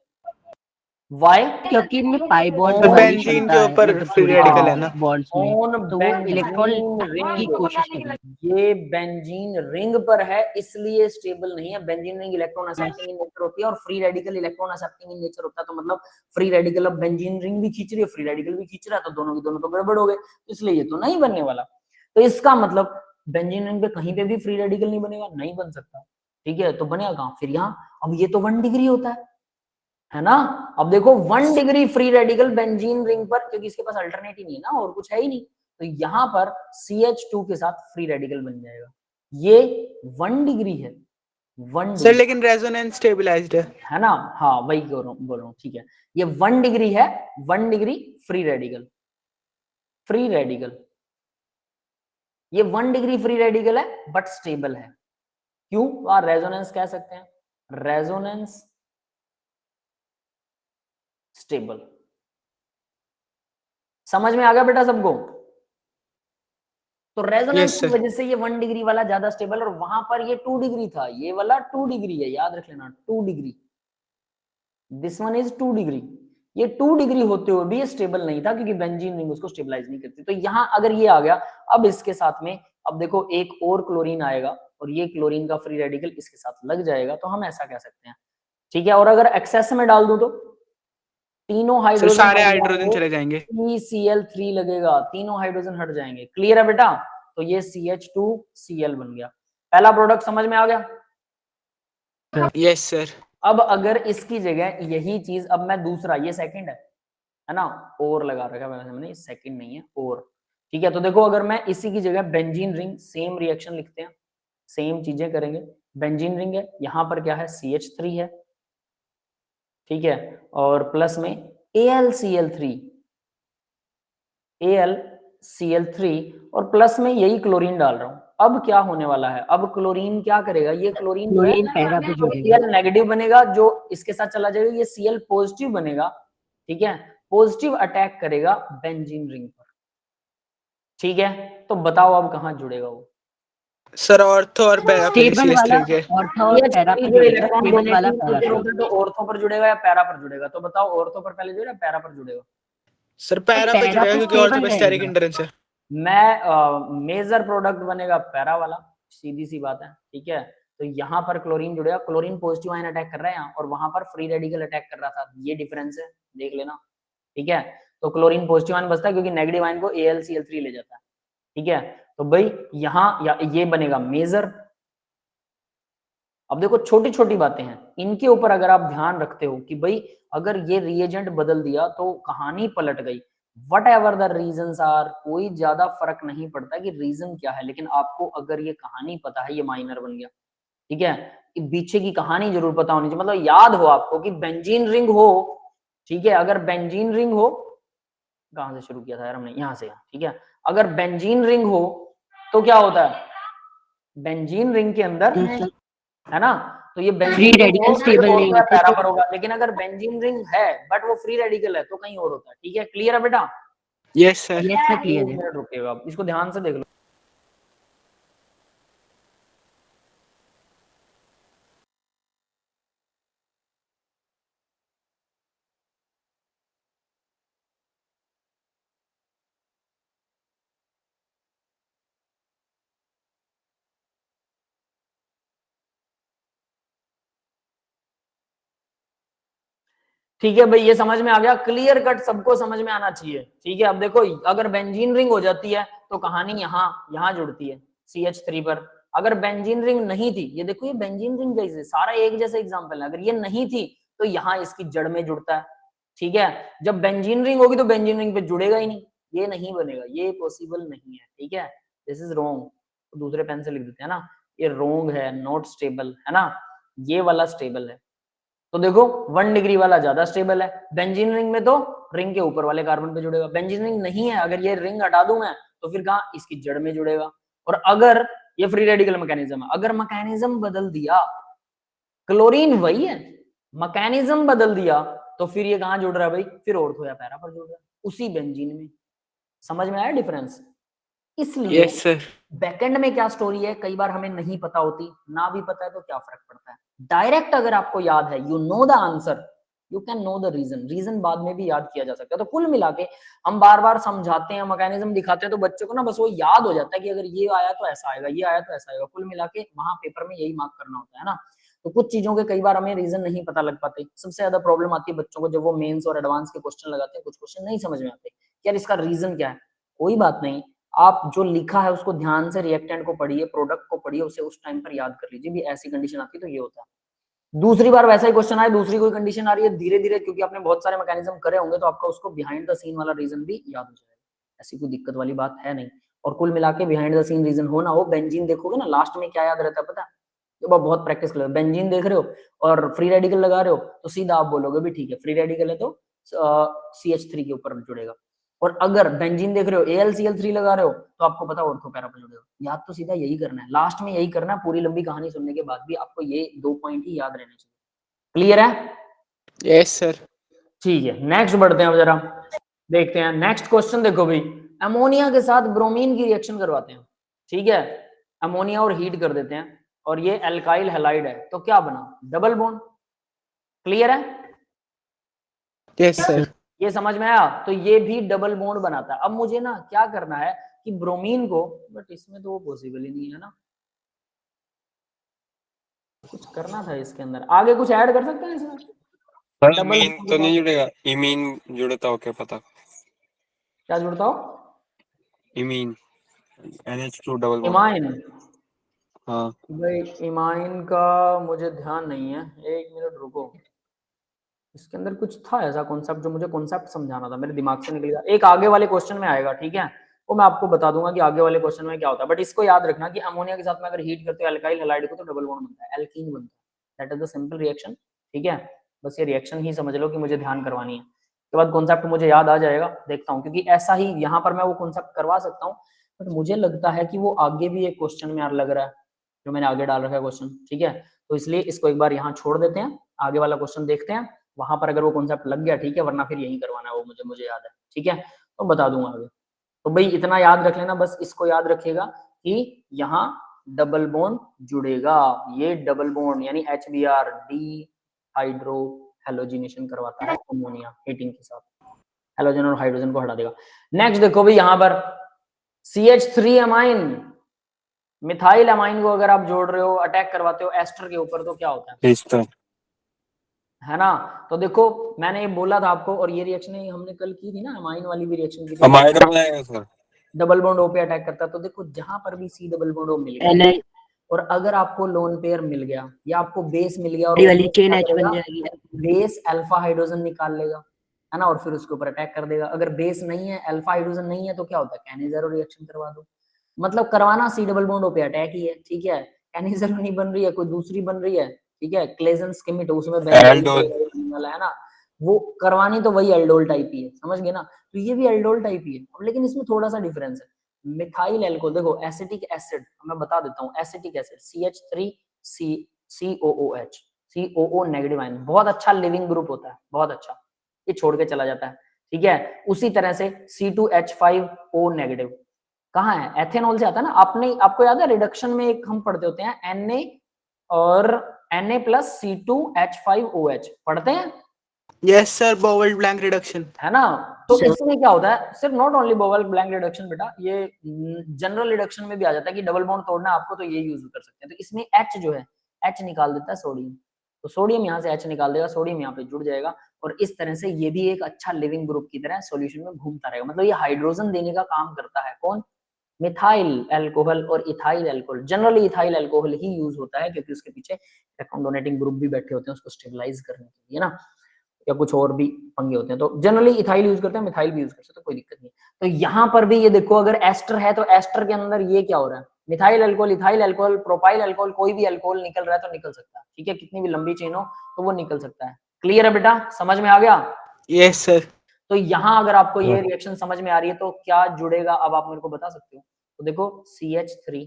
वाई? क्योंकि इनमें पाई बॉन्ड तो बनने की बेंजीन क्षमता के है, ऊपर ये जो फ्री छोटे रेडिकल है ना। बॉन्ड्स में, ऑन तो वो इलेक्ट्रॉन बेंजीन की रिंग, कोशिश कर रहे हैं। ये बेंजीन रिंग पर है इसलिए स्टेबल नहीं है। Benzene ring electron accepting in nature होती है और free radical electron accepting in nature होता है, तो मतलब फ्री रेडिकल अब बेंजीन रिंग भी खींच रही है, फ्री रेडिकल भी खींच रहा है, तो दोनों के दोनों तो गड़बड़ हो गए, इसलिए ये तो नहीं बनने वाला। तो इसका मतलब बेंजीन रिंग पे कहीं पे भी फ्री रेडिकल नहीं बनेगा, नहीं बन सकता, ठीक है। तो बनेगा कहां फिर? यहाँ। अब ये तो 1 डिग्री होता है ना। अब देखो 1 degree free radical benzene ring पर, क्योंकि इसके पास अल्टरनेट ही नहीं है ना, और कुछ है ही नहीं, तो यहां पर CH2 के साथ फ्री रेडिकल बन जाएगा। ये 1 डिग्री है, 1 सर डिग्री लेकिन रेजोनेंस स्टेबलाइज्ड है ना। हाँ वही बोल रहा हूँ, ठीक है। ये 1 डिग्री है, 1 degree free radical, free radical, ये 1 डिग्री फ्री रेडिकल है बट स्टेबल है। क्यों? रेजोनेंस कह सकते हैं, रेजोनेंस स्टेबल। समझ में आ गया बेटा सबको? तो रेजोनेंस Yes, की sir. वजह से ये 1 डिग्री वाला ज्यादा स्टेबल, और वहां पर ये 2 डिग्री था, ये वाला 2 डिग्री है, याद रख लेना 2 degree, this one is 2 degree. ये 2 डिग्री होते हुए भी ये स्टेबल नहीं था क्योंकि बेंजीन रिंग उसको स्टेबलाइज नहीं करती। तो यहां अगर ये आ गया, अब इसके साथ में अब देखो एक और क्लोरीन आएगा और ये क्लोरीन का फ्री रेडिकल इसके साथ लग जाएगा, तो हम ऐसा कह सकते हैं, ठीक है। और अगर एक्सेस में डाल दूं तो तीनों सर हाइड्रोजन सारे हाइड्रोजन चले जाएंगे। CCl3 लगेगा, तीनों हाइड्रोजन हट जाएंगे। क्लियर है बेटा? तो ये CH2Cl बन गया, पहला प्रोडक्ट समझ में आ गया। Yes sir. अब अगर इसकी जगह यही चीज, अब मैं दूसरा, ये सेकंड है ना, और लगा रखा है मैंने, सेकंड नहीं है और, ठीक है। तो देखो अगर मैं इसी की जगह बेंजीन रिंग, सेम रिएक्शन लिखते हैं, सेम चीजें करेंगे। बेंजीन रिंग है, यहां पर क्या है, CH3 है, ठीक है, और प्लस में AlCl3, AlCl3, और प्लस में यही क्लोरीन डाल रहा हूं। अब क्या होने वाला है, अब क्लोरीन क्या करेगा, ये क्लोरीन क्लोरीन पैरा पे जुड़ेगा, Cl नेगेटिव बनेगा, जो इसके साथ चला जाएगा, ये Cl पॉजिटिव बनेगा, ठीक है, पॉजिटिव अटैक करेगा बेंजीन रिंग पर, ठीक है। तो बताओ अब कहां जुड़ेगा वो? सर ऑर्थो और पैरा पे स्टेबल वाला CH3 के। ऑर्थो और पैरा पे जो जुड़ेगा, इलेक्ट्रॉन स्टेबल वाला डोनेटिंग पैरा नेचर पे। होता है, तो ऑर्थो पर जुड़ेगा या पैरा पर जुड़ेगा? तो बताओ ऑर्थो पर पहले जुड़ेगा, पैरा पर जुड़ेगा? सर पैरा पे पैरा जुड़ेगा पे क्योंकि ऑर्थो स्टेबल पे स्टेरिक रहेगा। इंटरेंस है। मैं मेजर प्रोडक्ट बनेगा पैरा वाला, सीधी सी बात है, ठीक है। तो यहाँ पर क्लोरीन जुड़ेगा, क्लोरीन पॉजिटिव आयन अटैक कर रहा है यहाँ, और वहां पर फ्री रेडिकल अटैक कर रहा था, ये डिफरेंस है, देख लेना, ठीक है। तो क्लोरीन पॉजिटिव आयन बचता है क्योंकि नेगेटिव आयन को AlCl3 ले जाता है, ठीक है। तो भाई यहाँ या ये बनेगा मेजर। अब देखो छोटी छोटी बातें हैं, इनके ऊपर अगर आप ध्यान रखते हो कि भाई अगर ये रिएजेंट बदल दिया तो कहानी पलट गई, whatever the reasons are, कोई ज्यादा फर्क नहीं पड़ता कि रीजन क्या है, लेकिन आपको अगर ये कहानी पता है, ये माइनर बन गया, ठीक है। पीछे की कहानी जरूर पता होनी चाहिए, मतलब याद हो आपको कि बेंजीन रिंग हो, ठीक है, अगर बेंजीन रिंग हो, कहां से शुरू किया था यार हमने, यहां से, ठीक है। अगर बेंजीन रिंग हो तो क्या होता है, बेंजीन रिंग के अंदर, है ना, तो ये फ्री रेडिकल स्टेबल नहीं होता, पैरा पर होगा। लेकिन अगर बेंजीन रिंग है बट वो फ्री रेडिकल है तो कहीं और होता है, ठीक है। क्लियर है बेटा? Yes sir. Yes sir clear है। मिनट रुकेगा, आप इसको ध्यान से देख लो। ठीक है भाई, ये समझ में आ गया, क्लियर कट, सबको समझ में आना चाहिए, ठीक है। अब देखो अगर बेंजीन रिंग हो जाती है तो कहानी यहाँ जुड़ती है CH3 पर। अगर बेंजीन रिंग नहीं थी, ये देखो ये बेंजीन रिंग जैसे सारा एक जैसे एग्जांपल है, अगर ये नहीं थी तो यहाँ इसकी जड़ में जुड़ता है, ठीक है। जब बेंजीन रिंग होगी तो बेंजीन रिंग पे जुड़ेगा ही नहीं, ये नहीं बनेगा, ये पॉसिबल नहीं है, ठीक है। दिस इज रॉन्ग, तो दूसरे पेन से लिख देते हैं ना, ये रॉन्ग है, नॉट स्टेबल, है ना, ये वाला स्टेबल है। तो देखो 1 डिग्री वाला ज्यादा स्टेबल है, बेंजीन रिंग में तो रिंग के ऊपर वाले कार्बन पे जुड़ेगा, बेंजीन रिंग नहीं है, अगर ये रिंग हटा दूं मैं तो फिर कहां, इसकी जड़ में जुड़ेगा। और अगर ये फ्री रेडिकल मैकेनिज्म है, अगर मैकेनिज्म बदल दिया, क्लोरीन वही है, मैकेनिज्म बदल दिया, तो फिर ये कहां जुड़ रहा है भाई, फिर ऑर्थो या पैरा पर जुड़ रहा है, उसी बेंजीन में। समझ में आया डिफरेंस? इसलिए यस सर। बैकएंड में क्या स्टोरी है कई बार हमें नहीं पता होती, ना भी पता है तो क्या फर्क पड़ता है। डायरेक्ट अगर आपको याद है, you know the answer, you can know the reason, reason बाद में भी याद किया जा सकता है। तो कुल मिला के हम बार बार समझाते हैं, मैकेनिज्म दिखाते हैं, तो बच्चों को ना बस वो याद हो जाता है कि अगर ये आया तो ऐसा आएगा, ये आया तो ऐसा आएगा। कुल मिला के वहां पेपर में यही मार्क करना होता है ना। तो कुछ चीजों के कई बार हमें रीजन नहीं पता लग पाते। सबसे ज्यादा प्रॉब्लम आती है बच्चों को जब वो मेंस और एडवांस के क्वेश्चन लगाते हैं, कुछ क्वेश्चन नहीं समझ में आते, यार इसका रीजन क्या है। कोई बात नहीं, आप जो लिखा है उसको ध्यान से, रिएक्टेंट को पढ़िए, प्रोडक्ट को पढ़िए, उसे उस टाइम पर याद कर लीजिए भी ऐसी कंडीशन आती है तो ये होता है। दूसरी बार वैसा ही क्वेश्चन आए, दूसरी कोई कंडीशन आ रही है, धीरे धीरे क्योंकि आपने बहुत सारे मैकेनिज्म करे होंगे तो आपका उसको बिहाइंड द सीन वाला रीजन भी याद हो जाएगा। ऐसी कोई दिक्कत वाली बात है नहीं। और कुल मिला के बिहाइंड द सीन रीजन हो ना हो, बेंजीन देखोगे ना लास्ट में क्या याद रहता है पता है, जब आप बहुत प्रैक्टिस कर रहे हो, बेंजीन देख रहे हो और फ्री रेडिकल लगा रहे हो तो सीधा आप बोलोगे भी ठीक है फ्री रेडिकल है तो CH3 के ऊपर जुड़ेगा। और अगर बेंजीन देख रहे हो AlCl3 लगा रहे हो तो आपको पता ऑर्थो पैरा पर जुड़ेगा। याद तो सीधा यही करना है, लास्ट में यही करना है। पूरी लंबी कहानी सुनने के बाद भी आपको ये 2 पॉइंट ही याद रहने चाहिए। क्लियर है? Yes sir. ठीक है, नेक्स्ट बढ़ते हैं। अब जरा देखते हैं नेक्स्ट क्वेश्चन। देखो भाई, अमोनिया के साथ ब्रोमीन की रिएक्शन करवाते हैं, ठीक है, अमोनिया और हीट कर देते हैं और ये एल्काइल हैलाइड है, तो क्या बना? Double bond. क्लियर है? Yes sir. ये समझ में आया? तो ये भी डबल बॉन्ड बनाता है। अब मुझे ना क्या करना है कि ब्रोमीन को, बट इसमें तो वो पॉसिबल ही नहीं है ना, कुछ करना था इसके अंदर, आगे कुछ ऐड कर सकते हैं इसमें? डबल इमीन तो नहीं जुड़ेगा? इमीन जुड़ता हो क्या पता? क्या जुड़ता हो? Imine NH2 double bond. Imine. हाँ भाई इमाइन का मुझे ध्यान नहीं है, एक मिनट रुको। इसके अंदर कुछ था ऐसा कॉन्सेप्ट जो मुझे कॉन्सेप्ट समझाना था, मेरे दिमाग से निकल गया। एक आगे वाले क्वेश्चन में आएगा, ठीक है, वो मैं आपको बता दूंगा कि आगे वाले क्वेश्चन में क्या होता है। बट इसको याद रखना कि अमोनिया के साथ में अगर हीट करते हो एल्काइल हैलाइड को तो डबल बॉन्ड बनता है, एल्कीन बनता है। That is the simple reaction, ठीक है। बस ये रिएक्शन ही समझ लो कि मुझे ध्यान करवानी है। उसके बाद कॉन्सेप्ट मुझे याद आ जाएगा, देखता हूँ, क्योंकि ऐसा ही यहाँ पर मैं वो कॉन्सेप्ट करवा सकता हूँ, बट मुझे लगता है कि वो आगे भी एक क्वेश्चन में यार लग रहा है जो मैंने आगे डाल रखा है क्वेश्चन, ठीक है। तो इसलिए इसको एक बार यहाँ छोड़ देते हैं, आगे वाला क्वेश्चन देखते हैं, वहां पर अगर वो कॉन्सेप्ट लग गया ठीक है, वरना फिर यही करवाना है वो, मुझे याद है, ठीक है, तो बता दूंगा आगे। तो भाई इतना याद रख लेना, बस इसको याद रखिएगा कि यहाँ डबल बॉन्ड जुड़ेगा, ये डबल बॉन्ड यानी HBr डी हाइड्रो हेलोजिनेशन करवाता है अमोनिया हीटिंग के साथ, हेलोजन और हाइड्रोजन को हटा देगा। नेक्स्ट देखो भाई, यहाँ पर CH3 अमाइन, मिथाइल अमाइन को अगर आप जोड़ रहे हो, अटैक करवाते हो एस्टर के ऊपर, तो क्या होता है ना। तो देखो मैंने ये बोला था आपको, और ये रिएक्शन हमने कल की थी ना, अमाइन वाली भी रिएक्शन की थी, अमाइन बनाएगा सर। डबल बॉन्ड O पे अटैक करता है। तो देखो जहां पर भी C डबल बॉन्ड O मिल गया और अगर आपको लोन पेयर मिल गया या आपको बेस मिल गया और वाली चेन H बन जाएगी, बेस अल्फा हाइड्रोजन निकाल लेगा, है ना, और फिर उसके ऊपर अटैक कर देगा। अगर बेस नहीं है, अल्फा हाइड्रोजन नहीं है, तो क्या होता है, कैनिज़ेरो रिएक्शन करवा दो। मतलब करवाना C डबल बॉन्ड O पे अटैक ही है, ठीक है। कैनिज़ेरो नहीं बन रही है, कोई दूसरी बन रही है, ठीक है, क्लेजन स्किमिट उसमें वाला है ना, वो करवानी तो वही एल्डोल टाइप ही है, समझ गए ना। तो ये भी एल्डोल टाइप ही है, लेकिन इसमें थोड़ा सा डिफरेंस है। मिथाइल एल्कोहल देखो, एसिटिक एसिड मैं बता देता हूँ, acetic acid CH3COOH, COO negative ion, बहुत अच्छा लिविंग ग्रुप होता है, बहुत अच्छा, ये छोड़ के चला जाता है, ठीक है। उसी तरह से C2H5O नेगेटिव कहाँ है, एथेनॉल से आता है ना। आपको याद है रिडक्शन में एक हम पढ़ते होते हैं Na और Na+C2H5OH पढ़ते हैं, yes sir, bowel blank reduction, है ना। तो इसमें क्या होता है, सिर्फ not only bowel blank reduction बेटा, ये जनरल रिडक्शन में भी आ जाता है कि डबल बॉन्ड तोड़ना है आपको तो ये यूज कर सकते हैं। तो इसमें H जो है, H निकाल देता है सोडियम, तो सोडियम यहाँ से H निकाल देगा, सोडियम यहाँ पे जुड़ जाएगा और इस तरह से ये भी एक अच्छा लिविंग ग्रुप की तरह सॉल्यूशन में घूमता रहेगा। मतलब ये हाइड्रोजन देने का काम करता है, कौन, मिथाइल अल्कोहल और ethyl alcohol. Generally ethyl alcohol ही यूज होता है क्योंकि उसके पीछे इलेक्ट्रॉन डोनेटिंग ग्रुप भी बैठे होते हैं उसको स्टेबलाइज करने के लिए ना, या कुछ और भी पंगे होते हैं। तो जनरली इथाइल यूज करते हैं, मिथाइल भी यूज कर सकते हैं, कोई दिक्कत नहीं। तो यहाँ पर भी ये देखो, अगर एस्टर है तो एस्टर के अंदर ये क्या हो रहा है, methyl alcohol, ethyl alcohol, propyl alcohol, कोई भी अल्कोहल निकल रहा है तो निकल सकता है, ठीक है, कितनी भी लंबी चेन हो तो वो निकल सकता है। क्लियर है बेटा, समझ में आ गया? Yes sir. तो यहाँ अगर आपको ये रिएक्शन समझ में आ रही है तो क्या जुड़ेगा, अब आप मेरे को बता सकते हो। तो देखो CH3,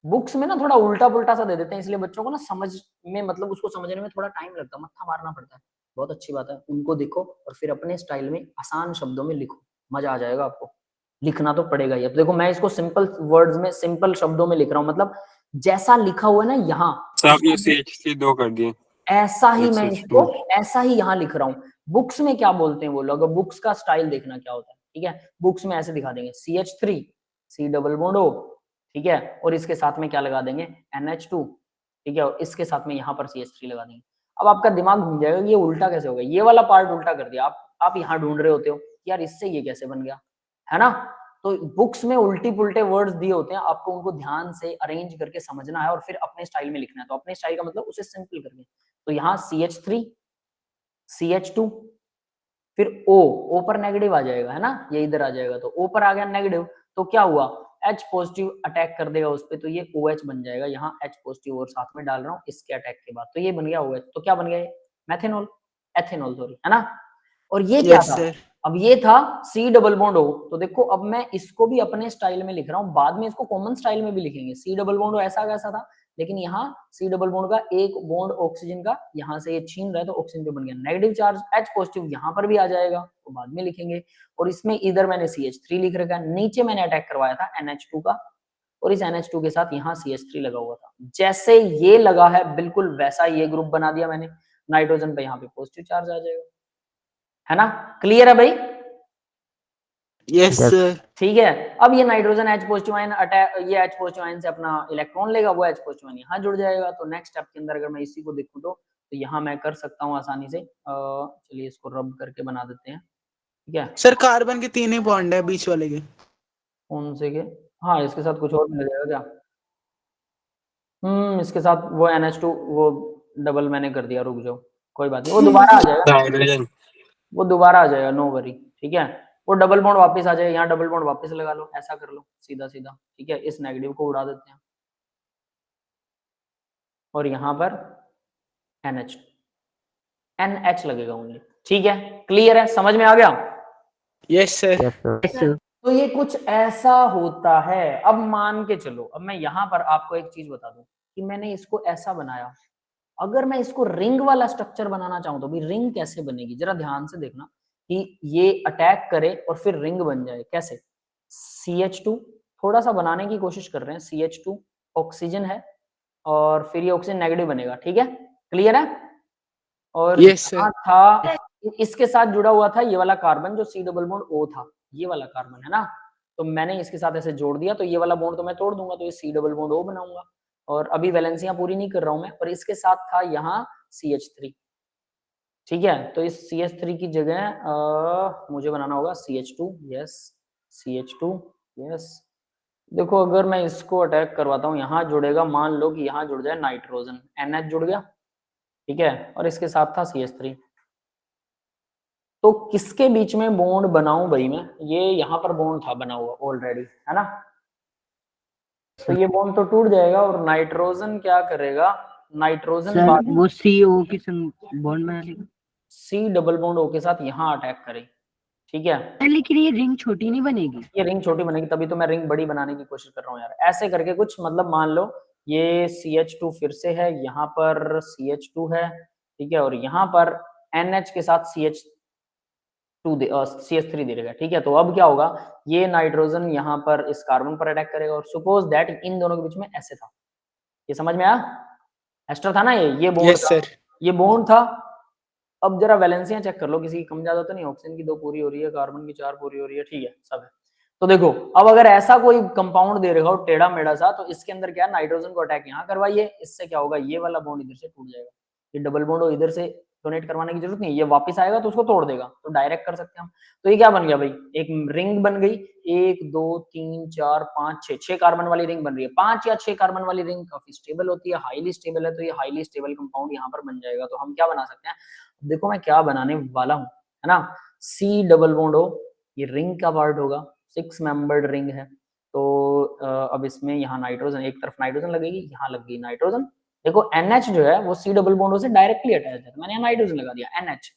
बुक्स में ना थोड़ा उल्टा पुल्टा सा दे देते हैं, इसलिए बच्चों को ना समझ में, मतलब उसको समझने में थोड़ा टाइम लगता है, मत्था मारना पड़ता है। बहुत अच्छी बात है, उनको देखो और फिर अपने स्टाइल में आसान शब्दों में लिखो, मजा आ जाएगा आपको। लिखना तो पड़ेगा ही। अब देखो मैं इसको सिंपल वर्ड्स में, सिंपल शब्दों में लिख रहा हूँ, मतलब जैसा लिखा हुआ है ना यहाँ, सर आप ये CH2 कर दिए। ऐसा ही मैं इसको, CH2 ऐसा ही यहाँ लिख रहा हूँ। बुक्स में क्या बोलते हैं वो लोग, अगर बुक्स का स्टाइल देखना क्या होता है, ठीक है, बुक्स में ऐसे दिखा देंगे CH3 C double bond O, ठीक है, और इसके साथ में क्या लगा देंगे NH2, ठीक है, और इसके साथ में यहाँ पर CH3 लगा देंगे। अब आपका दिमाग घूम जाएगा ये उल्टा कैसे हो गया, ये वाला पार्ट उल्टा कर दिया, आप यहाँ ढूंढ रहे होते हो यार इससे ये कैसे बन गया, है ना। तो बुक्स में उल्टी पुल्टे वर्ड्स दिए होते हैं, आपको उनको ध्यान से अरेंज करके समझना है और फिर अपने स्टाइल में लिखना है। तो अपने स्टाइल का मतलब उसे सिंपल करके, तो यहाँ CH3 CH2 फिर O पर नेगेटिव आ जाएगा, है ना, ये इधर आ जाएगा, तो O पर आ गया नेगेटिव, तो क्या हुआ H पॉजिटिव अटैक कर देगा उस पे, तो ये OH बन जाएगा, यहाँ H पॉजिटिव और साथ में डाल रहा हूँ इसके अटैक के बाद, तो ये बन गया OH। तो क्या बन गया मैथेनॉल, एथेनॉल सॉरी, है ना। और ये क्या यस था, सर। अब ये था C डबल बॉन्ड O, तो देखो अब मैं इसको भी अपने स्टाइल में लिख रहा हूँ, बाद में इसको कॉमन स्टाइल में भी लिखेंगे। C डबल बॉन्ड O ऐसा कैसा था, लेकिन यहाँ C डबल बॉन्ड का एक बॉन्ड ऑक्सीजन का यहाँ से ये छीन रहा है, तो ऑक्सीजन पे बन गया नेगेटिव चार्ज, H पॉजिटिव यहाँ पर भी आ जाएगा, तो बाद में लिखेंगे। और इसमें इधर मैंने CH3 लिख रखा है, नीचे मैंने अटैक करवाया था NH2 का, और इस NH2 के साथ यहाँ CH3 लगा हुआ था। जैसे ये लगा है बिल्कुल वैसा ये ग्रुप बना दिया मैंने, नाइट्रोजन पे यहाँ पे पॉजिटिव चार्ज आ जाएगा, है ना। क्लियर है भाई, यस सर। ठीक है। अब ये nitrogen H positive ion attack, ये H पॉजिटिव आयन से अपना इलेक्ट्रॉन लेगा, वो H पॉजिटिव आयन यहाँ जुड़ जाएगा। तो नेक्स्ट स्टेप के अंदर अगर मैं इसी को देखूं तो यहाँ मैं कर सकता हूँ आसानी से, चलिए इसको रब करके बना देते हैं, ठीक है। सर कार्बन के 3 ही बॉन्ड है बीच वाले के। कौन से के, हाँ इसके साथ कुछ और मिल जाएगा क्या, इसके साथ वो NH2 वो डबल मैंने कर दिया, रुक जाओ कोई बात नहीं, वो दोबारा आ जाएगा, हाइड्रोजन वो दोबारा आ जाएगा, नो वरी, ठीक है। वो डबल बॉन्ड वापस आ जाएगा, यहाँ डबल बॉन्ड वापस लगा लो, ऐसा कर लो सीधा सीधा, ठीक है। इस नेगेटिव को उड़ा देते हैं और यहाँ पर NH लगेगा ओनली, ठीक है। क्लियर है, समझ में आ गया। Yes sir. Yes sir. तो ये कुछ ऐसा होता है। अब मान के चलो, अब मैं यहाँ पर आपको एक चीज बता दूं कि मैंने इसको ऐसा बनाया, अगर मैं इसको रिंग वाला स्ट्रक्चर बनाना चाहूं तो भी रिंग कैसे बनेगी, जरा ध्यान से देखना कि ये अटैक करे और फिर रिंग बन जाए कैसे। CH2 थोड़ा सा बनाने की कोशिश कर रहे हैं, CH2 ऑक्सीजन है और फिर ये ऑक्सीजन नेगेटिव बनेगा, ठीक है, क्लियर है। और यस यहाँ सर। था इसके साथ जुड़ा हुआ था ये वाला कार्बन जो C डबल बॉन्ड O था, ये वाला कार्बन है ना, तो मैंने इसके साथ ऐसे जोड़ दिया, तो ये वाला बॉन्ड तो मैं तोड़ दूंगा, तो ये C डबल बॉन्ड O बनाऊंगा, और अभी वैलेंसियां पूरी नहीं कर रहा हूं मैं। और इसके साथ था यहाँ CH3, ठीक है, तो इस CH3 की जगह मुझे बनाना होगा CH2, यस CH2, यस। देखो अगर मैं इसको अटैक करवाता हूँ, यहाँ जुड़ेगा, मान लो कि यहाँ जुड़ जाए नाइट्रोजन, NH जुड़ गया, ठीक है, और इसके साथ था CH3, तो किसके बीच में बॉन्ड बनाऊं भाई मैं, ये यहाँ पर बॉन्ड था बना हुआ ऑलरेडी, है ना, तो ये बॉन्ड तो टूट जाएगा और नाइट्रोजन क्या करेगा, नाइट्रोजन सर बाद वो CO के संग बॉन्ड बना लेगा। C डबल बॉन्ड O के साथ यहाँ अटैक करे, ठीक है। लेकिन ये रिंग छोटी नहीं बनेगी। ये रिंग छोटी बनेगी, तभी तो मैं रिंग बड़ी बनाने की कोशिश कर रहा हूँ यार, ऐसे करके कुछ, मतलब मान लो ये CH2 फिर से है, यहाँ पर CH2 है, ठीक है, और यहाँ पर NH के साथ CH3 दे देगा, ठीक है। तो अब क्या होगा, ये नाइट्रोजन यहाँ पर इस कार्बन पर अटैक करेगा, और सपोज दैट इन दोनों के बीच में ऐसे था, ये समझ में आया, एस्टर था ना, ये बॉन्ड यस था, सर। ये बॉन्ड था। अब जरा वैलेंसियां चेक कर लो, किसी की कम ज्यादा तो नहीं, ऑक्सीजन की 2 पूरी हो रही है, कार्बन की 4 पूरी हो रही है, ठीक है, सब है। तो देखो अब अगर ऐसा कोई कंपाउंड दे रखा हो टेढ़ा मेढ़ा सा, तो इसके अंदर क्या, नाइट्रोजन को अटैक यहाँ करवाइए, इससे क्या होगा, ये वाला बॉन्ड इधर से टूट जाएगा, ये डबल बॉन्ड हो इधर से डोनेट करवाने की जरूरत नहीं, ये वापस आएगा तो उसको तोड़ देगा, तो डायरेक्ट कर सकते हैं हम। तो ये क्या बन गया भाई, एक रिंग बन गई, 1 2 3 4 5 6 कार्बन वाली रिंग बन रही है। 5 या 6 कार्बन वाली रिंग काफी स्टेबल होती है, हाईली स्टेबल है, तो ये हाईली स्टेबल कंपाउंड यहाँ पर बन जाएगा। तो हम क्या बना सकते हैं, देखो मैं क्या बनाने वाला हूँ, है ना, C डबल बॉन्ड O, ये रिंग का पार्ट होगा, 6 मेंबर्ड रिंग है, तो अब इसमें यहाँ नाइट्रोजन, एक तरफ नाइट्रोजन लगेगी, यहाँ लग गई नाइट्रोजन, देखो NH जो है वो C डबल बॉन्ड O से डायरेक्टली अटैच है, तो मैंने यहाँ नाइट्रोजन लगा दिया NH,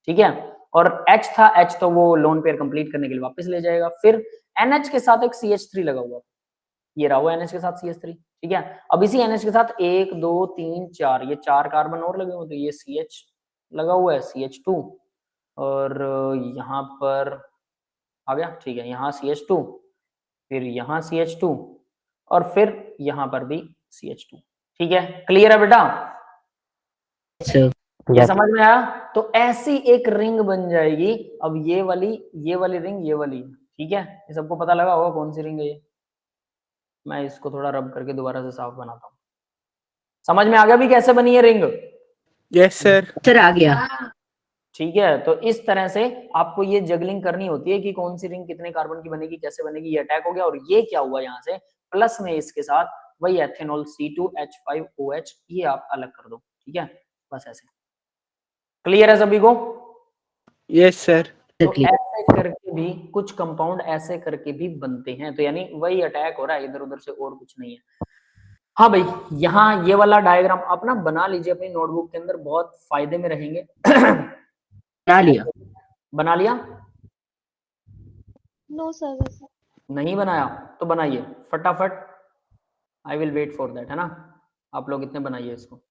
ठीक है, और H था, H तो वो लोन पेयर कंप्लीट करने के लिए वापस ले जाएगा, फिर NH के साथ एक CH3 लगा हुआ, ये रहा हुआ NH के साथ CH3, ठीक है। अब इसी NH के साथ 1 2 3 4 ये 4 कार्बन और लगे हुए, तो ये CH लगा हुआ है, CH2, और यहाँ पर आ गया, ठीक है। यहाँ CH2, फिर यहाँ CH2 और फिर यहाँ पर भी CH2, ठीक है। क्लियर है बेटा? सर ये समझ में आया? तो ऐसी एक रिंग बन जाएगी। अब ये वाली रिंग, ये वाली, ठीक है। ये सबको पता लगा होगा कौन सी रिंग है ये। मैं इसको थोड़ा रब करके दोबारा से साफ बनाता हूँ। समझ में आ गया भी कैसे बनी है रिंग? Yes sir. सर आ गया। ठीक है, तो इस तरह से आपको ये जगलिंग करनी होती है कि कौन सी रिंग कितने कार्बन की बनेगी, कैसे बनेगी। ये अटैक हो गया, और ये क्या हुआ यहाँ से प्लस में इसके साथ वही एथेनॉल C2H5OH, ये आप अलग कर दो, ठीक है। बस ऐसे। क्लियर है सभी को? Yes sir. तो ऐसे करके भी कुछ कंपाउंड ऐसे करके भी बनते हैं, तो यानी वही अटैक हो रहा है इधर उधर से, और कुछ नहीं है। हाँ भाई, यहाँ ये वाला डायग्राम आप ना बना लीजिए अपनी नोटबुक के अंदर, बहुत फायदे में रहेंगे। बना लिया। बना लिया? No sir. नहीं बनाया तो बनाइए फटाफट। I will wait for that, है ना। आप लोग इतने बनाइए इसको।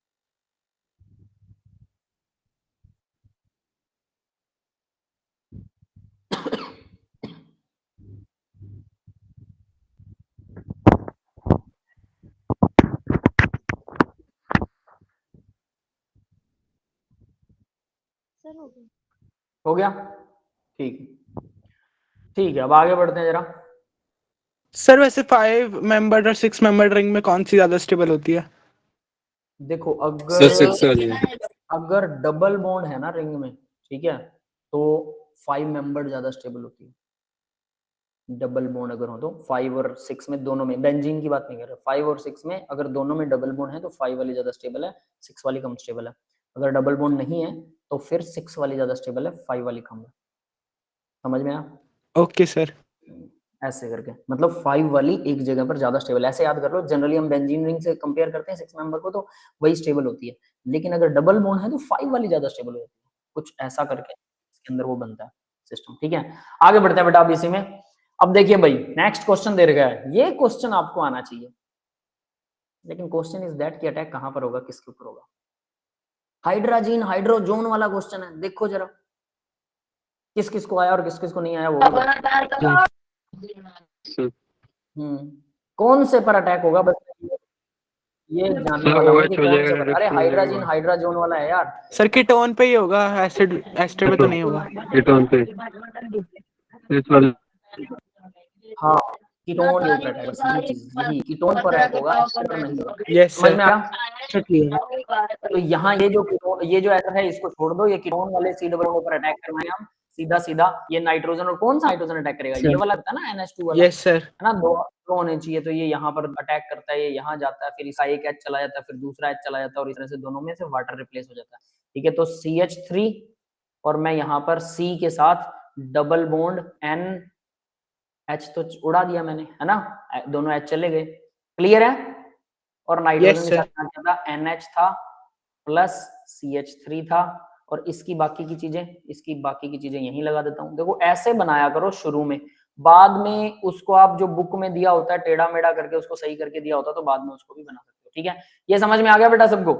सर हो गया। हो गया? ठीक है, ठीक है। अब आगे बढ़ते हैं जरा। सर वैसे 5 मेंबर और 6 मेंबर रिंग में कौन सी ज्यादा स्टेबल होती है? देखो, सर 6 वाली है। अगर डबल बॉन्ड है ना रिंग में, ठीक है, तो 5 मेंबर ज्यादा स्टेबल होती है। डबल बॉन्ड अगर हो तो 5 और 6 में, दोनों में, बेंजीन की बात नहीं कर रहे, 5 और 6 में अगर दोनों में डबल बॉन्ड है तो 5 वाली ज्यादा स्टेबल है, 6 वाली कम स्टेबल है। अगर डबल बॉन्ड नहीं है तो फिर 6 वाली ज्यादा स्टेबल है, 5 वाली कम है। समझ में आया? Okay sir. ऐसे करके, मतलब 5 वाली एक जगह पर ज्यादा स्टेबल, ऐसे याद कर लो। जनरली हम बेंजीन रिंग से कंपेयर करते हैं 6 मेंबर को, तो वही स्टेबल होती है। लेकिन अगर डबल बॉन्ड है तो 5 वाली ज्यादा स्टेबल होती है। कुछ ऐसा करके इसके अंदर वो बनता है सिस्टम, ठीक है। आगे बढ़ते हैं बेटा अब इसी में। अब देखिए भाई, नेक्स्ट क्वेश्चन दे रखा है, ये क्वेश्चन आपको आना चाहिए, लेकिन क्वेश्चन इज दैट कि अटैक कहां पर होगा, किसके ऊपर होगा। हाइड्रोजन हाइड्रोजोन वाला क्वेश्चन है, देखो जरा किस किस को आया और किस किस को नहीं आया वो कौन से पर अटैक होगा, बस ये जानने वाला हूं कि कौन से पर। अरे हाइड्रोजन हाइड्रोजोन वाला है यार। सर कीटोन पे ही होगा, एसिड एस्टर पे तो नहीं होगा। कीटोन पे इस वाले हाँ, कीटोन के ऊपर अटैक, बस यही चीज, यही कीटोन पर अटैक होगा, एस्टर पर नहीं होगा। यस समझ सर। में आया? तो यहाँ ये जो एस्टर है इसको छोड़ दो, ये कीटोन वाले सी डबल बॉन्ड पर अटैक करवाएंगे हम सीधा सीधा। ये नाइट्रोजन, और कौन सा हाइड्रोजन अटैक करेगा, ये वाला था ना NH2 वाला, यस सर। है ना। दो होने चाहिए, तो ये यहाँ पर अटैक करता है, ये यहाँ जाता है, फिर इसका एक H चला जाता है, फिर दूसरा H चला जाता है, और इस तरह से दोनों में से वाटर रिप्लेस हो जाता है, ठीक है। तो CH3 और मैं यहाँ पर C के साथ डबल बॉन्ड NH तो उड़ा दिया मैंने, है ना, दोनों H चले गए। क्लियर है? और नाइट्रोजन के साथ क्या था, NH था प्लस CH3 था, और इसकी बाकी की चीजें यहीं लगा देता हूं। देखो ऐसे बनाया करो शुरू में, बाद में उसको आप जो बुक में दिया होता है टेढ़ा मेढ़ा करके उसको सही करके दिया होता है, तो बाद में उसको भी बना सकते हो, ठीक है। ये समझ में आ गया बेटा सबको?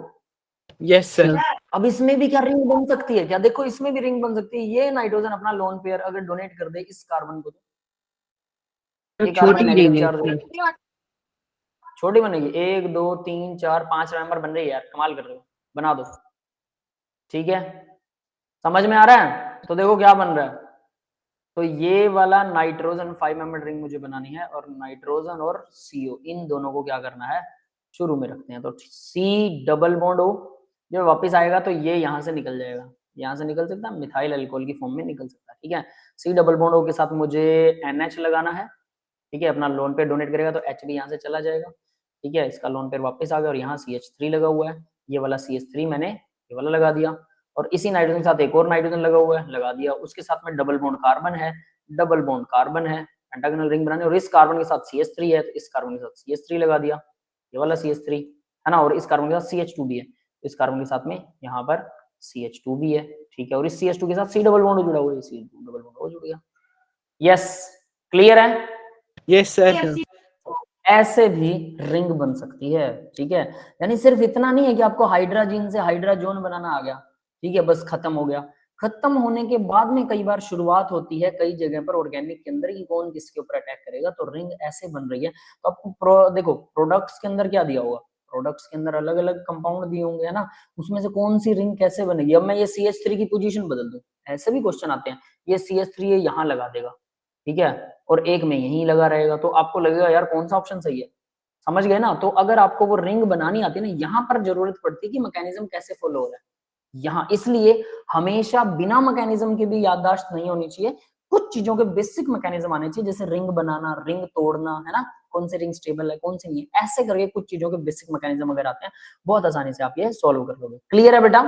Yes sir. अब इसमें भी क्या रिंग बन सकती है क्या? देखो इसमें भी रिंग बन सकती है। ये नाइट्रोजन अपना लोन पेयर अगर डोनेट कर दे इस कार्बन को, तो ये कार्बन नेगेटिव चार्ज, छोटी बनेगी। 1 2 3 4 5 मेंबर बन रही है यार, कमाल कर रहे हो, बना दो, ठीक है। समझ में आ रहा है? तो देखो क्या बन रहा है, तो ये वाला नाइट्रोजन 5 मेंबर रिंग मुझे बनानी है, और नाइट्रोजन और CO इन दोनों को क्या करना है, शुरू में रखते हैं। तो C डबल बॉन्ड O जब वापस आएगा तो ये यहाँ से निकल जाएगा, यहाँ से निकल सकता है, मिथाइल अल्कोहल की फॉर्म में निकल सकता है, ठीक है। C डबल बॉन्ड O के साथ मुझे NH लगाना है, ठीक है। अपना लोन पेयर डोनेट करेगा तो H भी यहाँ से चला जाएगा, ठीक है। इसका लोन पेयर वापस आ गया, और यहाँ CH3 लगा हुआ है, ये वाला CH3 मैंने ये वाला लगा दिया, और इसी नाइट्रोजन के साथ एक और नाइट्रोजन लगा हुआ है, लगा दिया। उसके साथ में डबल बॉन्ड कार्बन है, पेंटागोनल रिंग बनाने, और इस कार्बन के साथ CH3 है, तो इस कार्बन के साथ CH3 लगा दिया, ये वाला CH3 है ना, और इस कार्बन के साथ CH2 भी है, इस कार्बन के साथ में यहाँ पर CH2 भी है, ठीक है। और इस CH2 के साथ C डबल बॉन्ड जुड़ा हुआ है, C डबल बॉन्ड जुड़ गया। यस, क्लियर है? Yes sir. ऐसे भी रिंग बन सकती है, ठीक है। यानी सिर्फ इतना नहीं है कि आपको हाइड्रोजन से हाइड्रोजोन बनाना आ गया, ठीक है, बस खत्म हो गया। खत्म होने के बाद में कई बार शुरुआत होती है कई जगह पर ऑर्गेनिक के अंदर कि कौन किसके ऊपर अटैक करेगा, तो रिंग ऐसे बन रही है। तो आपको देखो प्रोडक्ट्स के अंदर क्या दिया होगा, प्रोडक्ट्स के अंदर अलग अलग कंपाउंड दिए होंगे, है ना, उसमें से कौन सी रिंग कैसे बनेगी। अब मैं ये CH3 की पोजीशन बदल दूं, ऐसे भी क्वेश्चन आते हैं, ये CH3 है यहाँ लगा देगा, ठीक है, और एक में यहीं लगा रहेगा, तो आपको लगेगा यार कौन सा ऑप्शन सही है, समझ गए ना। तो अगर आपको वो रिंग बनानी आती है ना, यहाँ पर जरूरत पड़ती है कि मैकेनिज्म कैसे फॉलो हो रहा है यहाँ, इसलिए हमेशा बिना मैकेनिज्म के भी याददाश्त नहीं होनी चाहिए, कुछ चीजों के बेसिक मैकेनिज्म आने चाहिए, जैसे रिंग बनाना, रिंग तोड़ना, है ना, कौन सी रिंग स्टेबल है कौन सी नहीं है, ऐसे करके कुछ चीजों के बेसिक मैकेनिज्म अगर आते हैं बहुत आसानी से आप ये सॉल्व कर लोगे। क्लियर है बेटा?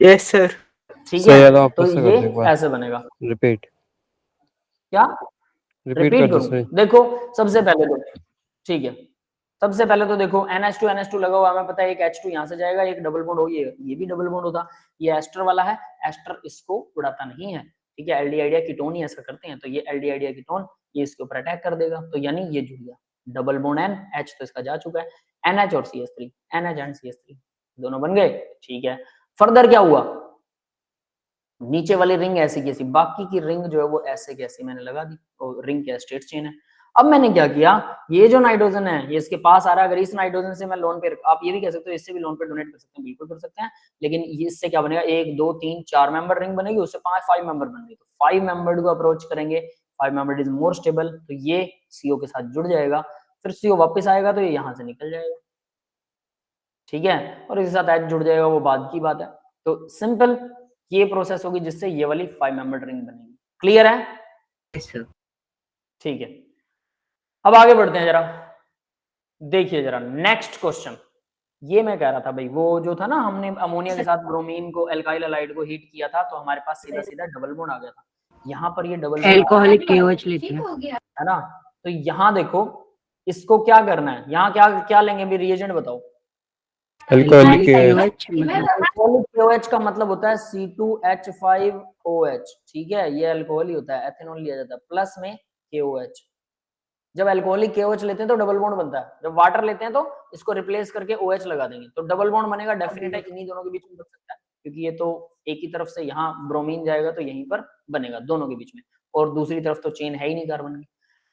Yes sir. ठीक सर है, यार तो वापस से कर ये दो एक बार, ऐसे बनेगा। रिपीट क्या रिपीट रिपीट कर दो करूं? सर। देखो सबसे पहले तो ठीक है, सबसे पहले तो देखो NH2 लगा हुआ है, हमें पता है एक H2 यहाँ से जाएगा, एक डबल बॉन्ड हो, ये भी डबल बॉन्ड होता, ये एस्टर वाला है, एस्टर इसको उड़ाता नहीं है, ठीक है, एल्डिहाइड कीटोन ही ऐसा करते हैं, तो ये एल्डिहाइड कीटोन ये इसके ऊपर अटैक कर देगा, तो यानी ये जुड़ गया, डबल बॉन्ड N, H तो इसका जा चुका है, NH और CH3, NH एंड CH3 दोनों बन गए, ठीक है। फर्दर क्या हुआ, नीचे वाली रिंग ऐसी कैसी, बाकी की रिंग जो है वो ऐसे कैसी मैंने लगा दी, और रिंग क्या स्टेट चेन है। अब मैंने क्या किया, ये जो नाइट्रोजन है ये इसके पास आ रहा है, अगर इस नाइट्रोजन से मैं लोन पे, आप ये भी कह सकते हो इससे भी लोन पे डोनेट कर सकते हैं, बिल्कुल कर सकते हैं, लेकिन ये इससे क्या बनेगा, 1 2 3 4 मेंबर रिंग बनेगी, उससे 5 मेंबर बन गई, तो 5 मेंबर्ड को अप्रोच करेंगे, 5 मेंबर्ड इज मोर स्टेबल, तो ये CO के साथ जुड़ जाएगा, फिर CO वापस आएगा तो ये यहाँ से निकल जाएगा, ठीक है, और इसके साथ H जुड़ जाएगा, वो बाद की बात है। तो सिंपल ये प्रोसेस होगी जिससे ये वाली 5 मेंबर्ड रिंग बनेगी। क्लियर है? Yes sir. ठीक है, अब आगे बढ़ते हैं जरा, देखिए जरा नेक्स्ट क्वेश्चन। ये मैं कह रहा था भाई, वो जो था ना, हमने अमोनिया के साथ ब्रोमीन को, एल्काइल हैलाइड को हीट किया था, तो हमारे पास सीधा सीधा डबल बॉन्ड आ गया था, यहाँ पर ये डबल अल्कोहलिक KOH लेते हैं, है ना, तो यहाँ देखो इसको क्या करना है, यहाँ क्या क्या लेंगे अभी, रिएजेंट बताओ। अल्कोहलिक KOH मतलब अल्कोहलिक KOH का मतलब होता है C2H5OH, ठीक है, ये अल्कोहल ही होता है, एथेनॉल लिया जाता है, प्लस में KOH। जब अल्कोहलिक KOH लेते हैं तो डबल बॉन्ड बनता है, जब वाटर लेते हैं तो इसको रिप्लेस करके OH लगा देंगे, तो डबल बॉन्ड बनेगा, डेफिनेट है इन्हीं दोनों के बीच में बन सकता है, क्योंकि ये तो एक ही तरफ से यहाँ ब्रोमीन जाएगा तो यहीं पर बनेगा दोनों के बीच में, और दूसरी तरफ तो चेन है ही नहीं कार्बन की।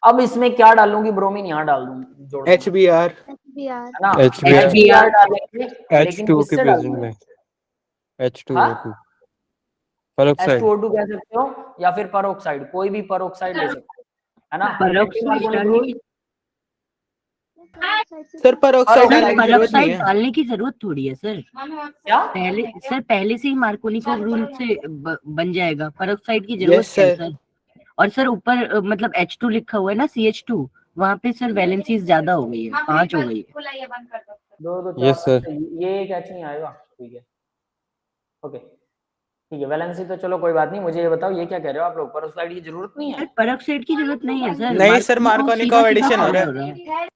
अब इसमें क्या डालूंगी, ब्रोमीन यहाँ डाल दूंगी, जोड़ दूंगा, HBr है ना, HBr HBr डालेंगे, लेकिन H2O के किससे प्रेजेंट डालेंगे, में H2O2 पेरोक्साइड H2O2 कह सकते हो या फिर पेरोक्साइड, कोई भी पेरोक्साइड ले सकते हो, है ना। पेरोक्साइड डालने की सर पेरोक्साइड डालने की जरूरत नहीं पेरोक्साइड है। डालने की जरूरत थोड़ी है सर, क्या पहले से ही मार्कोनिकोव रूल से बन जाएगा, पेरोक्साइड की जरूरत Yes, क्या है sir. सर। और सर ऊपर मतलब H2 लिखा हुआ है ना, CH2, वहाँ पे सर वैलेंसीज ज्यादा हो गई है, 5 हो गई है। दो दो Yes, चार, sir. ये एक H नहीं आएगा, ठीक है, ओके, ठीक है, वैलेंसी तो चलो कोई बात नहीं, मुझे ये बताओ ये क्या कह रहे हो आप लोग, पेरोक्साइड की जरूरत नहीं है, पेरोक्साइड की जरूरत नहीं है सर, नहीं सर, मार्कोनिकोव मार्कोनिकोव सीधा एडिशन हो सीधा रहा है। follow है।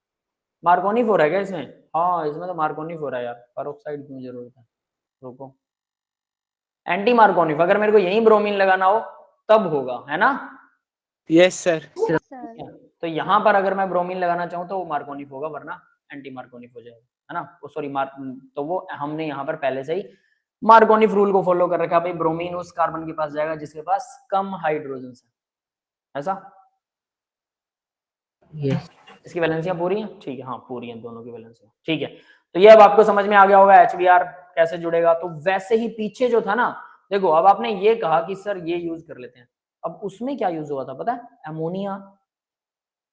मार्कोनिक हो रहा है क्या इसमें, हाँ इसमें तो मार्कोनिक हो रहा है यार, पेरोक्साइड की जरूरत है, रुको, एंटी मार्कोनिक, अगर मेरे को यही ब्रोमीन लगाना हो तब होगा, है ना, यस सर। तो यहाँ पर अगर मैं ब्रोमीन लगाना चाहूँ तो वो मार्कोनिक होगा, वरना एंटी मार्कोनिक हो जाएगा, है ना, वो सॉरी तो वो हमने यहाँ पर पहले से ही मार्कोनिक रूल को फॉलो कर रखा है, भाई ब्रोमीन उस कार्बन के पास जाएगा जिसके पास कम हाइड्रोजन है, ऐसा। Yes. इसकी वैलेंसियां पूरी हैं, ठीक है, हाँ पूरी हैं दोनों की वैलेंसियां, ठीक है, तो ये अब आपको समझ में आ गया होगा HBr कैसे जुड़ेगा। तो वैसे ही पीछे जो था ना, देखो अब आपने ये कहा कि सर ये यूज कर लेते हैं, अब उसमें क्या यूज हुआ था पता है, अमोनिया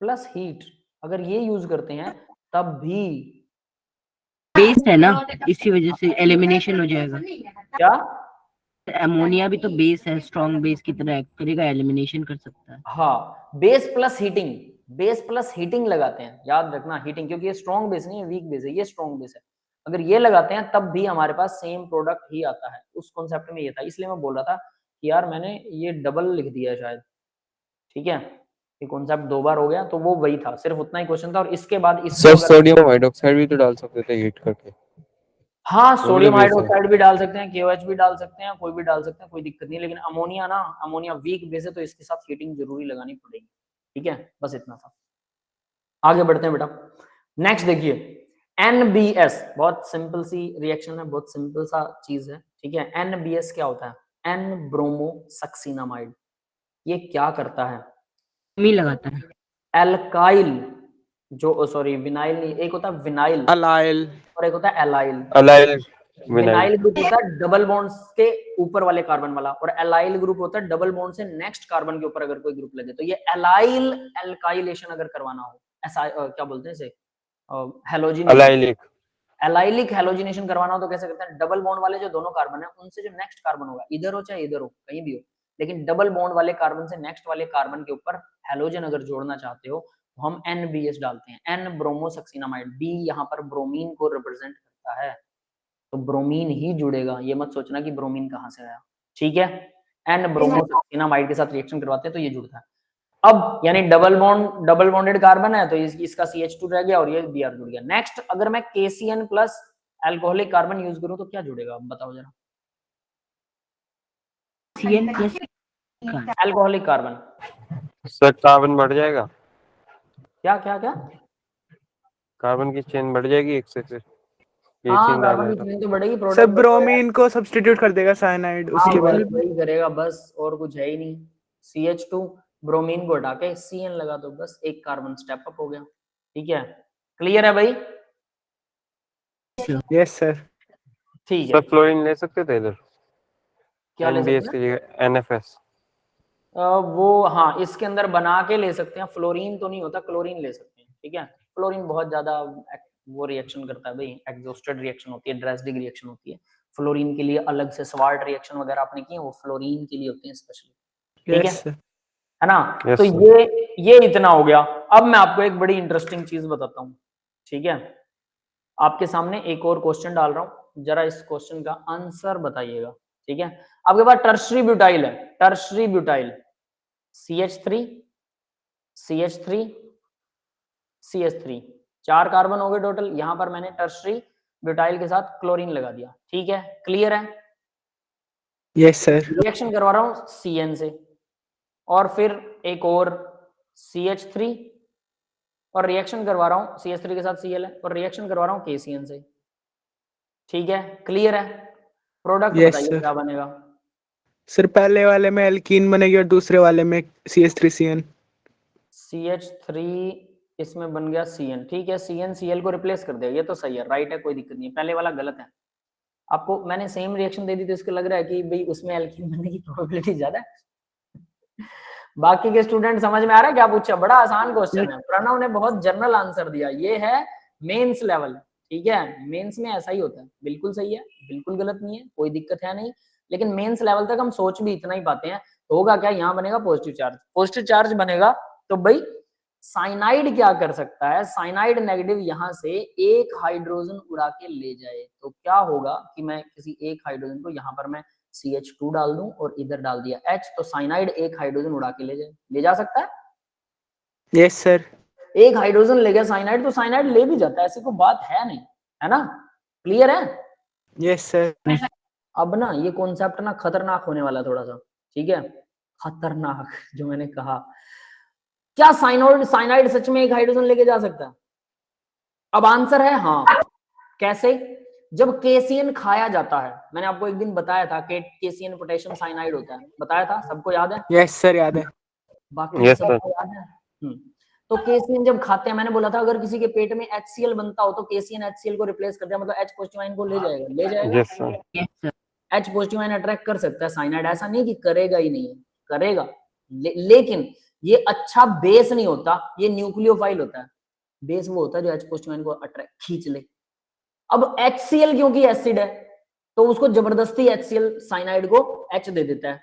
प्लस हीट, अगर ये यूज करते हैं तब भी बेस है ना, इसी वजह से एलिमिनेशन हो जाएगा। क्या, अमोनिया भी तो बेस है, स्ट्रॉन्ग बेस की तरह एक्ट करेगा, एलिमिनेशन कर सकता है। हाँ base plus heating, base plus heating लगाते हैं, याद रखना हीटिंग, क्योंकि ये स्ट्रॉन्ग बेस नहीं है, वीक बेस है, ये स्ट्रॉन्ग बेस है, अगर ये लगाते हैं तब भी हमारे पास सेम प्रोडक्ट ही आता है, उस कॉन्सेप्ट में ये था, इसलिए मैं बोल रहा था कि यार मैंने ये डबल लिख दिया है शायद, ठीक है, ये कॉन्सेप्ट 2 बार हो गया, तो वो वही था, सिर्फ उतना ही क्वेश्चन था, और इसके बाद सर सोडियम हाइड्रोक्साइड भी तो डाल सकते थे हीट करके। हाँ सोडियम बेस है। हाइड्रोक्साइड भी डाल सकते हैं, KOH भी डाल सकते हैं, कोई भी डाल सकते हैं, कोई दिक्कत नहीं, लेकिन अमोनिया ना, अमोनिया वीक बेस है, तो इसके साथ हीटिंग जरूरी लगानी पड़ेगी, ठीक है, बस इतना था। आगे बढ़ते हैं बेटा, नेक्स्ट देखिए NBS, बहुत सिंपल सी रिएक्शन है, बहुत सिंपल सा चीज है, ठीक है, NBS क्या होता है, एन ब्रोमोसक्सिनामाइड। ये क्या करता है? मी लगाता है। एल्काइल जो सॉरी विनाइल नहीं, एक होता है विनाइल अलाइल। और एक होता है allyl. Allyl vinyl vinyl. Group होता है डबल बॉन्ड्स के ऊपर वाले कार्बन वाला, और एलाइल ग्रुप होता है डबल बॉन्ड से नेक्स्ट कार्बन के ऊपर अगर कोई ग्रुप लगे। तो ये एलाइल एल्काइलेशन अगर करवाना हो, ऐसा क्या बोलते हैं इसे, हेलोजिनेशन, अलाइलिक। एलाइलिक हेलोजिनेशन करवाना हो तो कैसे करते हैं? डबल बॉन्ड वाले जो दोनों कार्बन है उनसे जो नेक्स्ट कार्बन होगा, इधर हो चाहे इधर हो, कहीं भी हो, लेकिन डबल बॉन्ड वाले कार्बन से नेक्स्ट वाले कार्बन के ऊपर हेलोजन अगर जोड़ना चाहते हो तो हम NBS डालते हैं, एन ब्रोमोसक्सिनामाइड। बी यहाँ पर ब्रोमीन को रिप्रेजेंट करता है, तो ब्रोमीन ही जुड़ेगा, ये मत सोचना कि ब्रोमीन कहाँ से आया, ठीक है। एन ब्रोमोसक्सिनामाइड के साथ रिएक्शन करवाते हैं तो ये जुड़ता है। अब यानी डबल बॉन्डेड कार्बन है तो इसका CH2 रह गया और ये Br जुड़ गया। नेक्स्ट अगर मैं KCN plus alcoholic carbon use करूं तो क्या जुड़ेगा, बताओ जरा। CN plus alcoholic carbon, sir carbon बढ़ जाएगा, क्या क्या क्या? कार्बन की चेन बढ़ जाएगी एक से फिर हाँ KCN डाल कार्बन की देगा। चेन तो बढ़ेगी, सर प्रोडक्ट ब्रोमीन को सब्स्टिट्यूट कर देगा साइनाइड उसके बाद। वही करेगा बस, और कुछ है ही नहीं। CH2 ब्रोमीन को हटा के CN लगा दो, बस एक कार्बन स्टेप अप हो गया, ठीक है। क्लियर है भाई? Yes sir. ठीक सर है, फ्लोरीन ले सकते थे इधर, क्या ले NBS सकते की जगह NFS। हैं? वो हाँ इसके अंदर बना के ले सकते हैं, फ्लोरीन तो नहीं होता, क्लोरीन ले सकते हैं, ठीक है। फ्लोरीन बहुत ज्यादा वो रिएक्शन करता है भाई, एग्जॉस्टेड रिएक्शन होती है, ड्रेसडिक रिएक्शन होती है। फ्लोरीन के लिए अलग से स्वार्ट रिएक्शन वगैरह आपने किए, वो फ्लोरीन के लिए होते हैं स्पेशली, ठीक यस सर। है ना। Yes, तो sir. ये इतना हो गया। अब मैं आपको एक बड़ी इंटरेस्टिंग चीज बताता हूँ, ठीक है। आपके सामने एक और क्वेश्चन डाल रहा हूँ, जरा इस क्वेश्चन का आंसर बताइएगा, ठीक है। आपके पास टर्शरी ब्यूटाइल है, tertiary butyl CH3 CH3 CH3, 4 carbon हो गए टोटल। यहां पर मैंने टर्शरी ब्यूटाइल के साथ क्लोरीन लगा दिया, ठीक है। क्लियर है? Yes sir. रिएक्शन करवा रहा हूं CN से, और फिर एक और CH3, और रिएक्शन करवा रहा हूं CH3 के साथ Cl है, और रिएक्शन करवा रहा हूं KCN से, ठीक है। क्लियर है? प्रोडक्ट Yes, बताइए sir. क्या बनेगा। सर पहले वाले में एल्कीन बनेगी और दूसरे वाले में CH3CN। CH3 इसमें बन गया CN, ठीक है। CN Cl को रिप्लेस कर दिया, ये तो सही है, राइट है, कोई दिक्कत नहीं है। पहले वाला गलत है, आपको मैंने सेम रिएक्शन दे दी तो इसको लग रहा है कि भाई उसमें एल्कीन बनने की प्रोबेबिलिटी ज्यादा है। बाकी के स्टूडेंट समझ में आ रहा है क्या पूछा? बड़ा आसान क्वेश्चन है, प्रणव ने बहुत जनरल आंसर दिया, ये है मेंस लेवल, ठीक है। मेंस में ऐसा ही होता है, बिल्कुल सही है, बिल्कुल गलत नहीं है, कोई दिक्कत है नहीं। लेकिन मेंस लेवल तक हम सोच भी इतना ही पाते हैं। होगा क्या, यहाँ बनेगा पॉजिटिव चार्ज, पॉजिटिव चार्ज बनेगा तो भाई साइनाइड क्या कर सकता है, साइनाइड नेगेटिव यहाँ से एक हाइड्रोजन उड़ा के ले जाए तो क्या होगा कि मैं किसी एक हाइड्रोजन को यहाँ पर मैं CH2 डाल दूं और इधर डाल दिया H, तो साइनाइड एक हाइड्रोजन उड़ा के ले जाए, ले जा सकता है। Yes sir. एक हाइड्रोजन ले गया साइनाइड तो साइनाइड ले भी जाता है, ऐसी कोई बात है नहीं, है ना। क्लियर है? Yes sir. अब ना ये कॉन्सेप्ट ना खतरनाक होने वाला थोड़ा सा, ठीक है। खतरनाक जो मैंने कहा, क्या साइनाइड सच में एक हाइड्रोजन लेके जा सकता है? अब आंसर है हाँ। कैसे? जब KCN खाया जाता है, मैंने आपको एक दिन बताया था कि KCN पोटेशियम साइनाइड होता है, बताया था, सबको याद है? यस सर याद है। बाकी Yes, सबको याद है। तो KCN जब खाते हैं, मैंने बोला था अगर किसी के पेट में HCl बनता हो तो KCN HCl को रिप्लेस कर दिया, मतलब H पॉजिटिव आयन को ले जाएगा, ले जाएगा। Yes, sir. Yes, sir. H positive ion attract कर सकता है साइनाइड, ऐसा नहीं कि करेगा ही नहीं, करेगा। लेकिन ये अच्छा बेस नहीं होता, ये न्यूक्लियोफाइल होता है। बेस वो होता है जो H पॉजिटिव आयन को अट्रैक्ट खींच ले। अब HCl क्योंकि एसिड है तो उसको जबरदस्ती HCl साइनाइड को H दे देता है,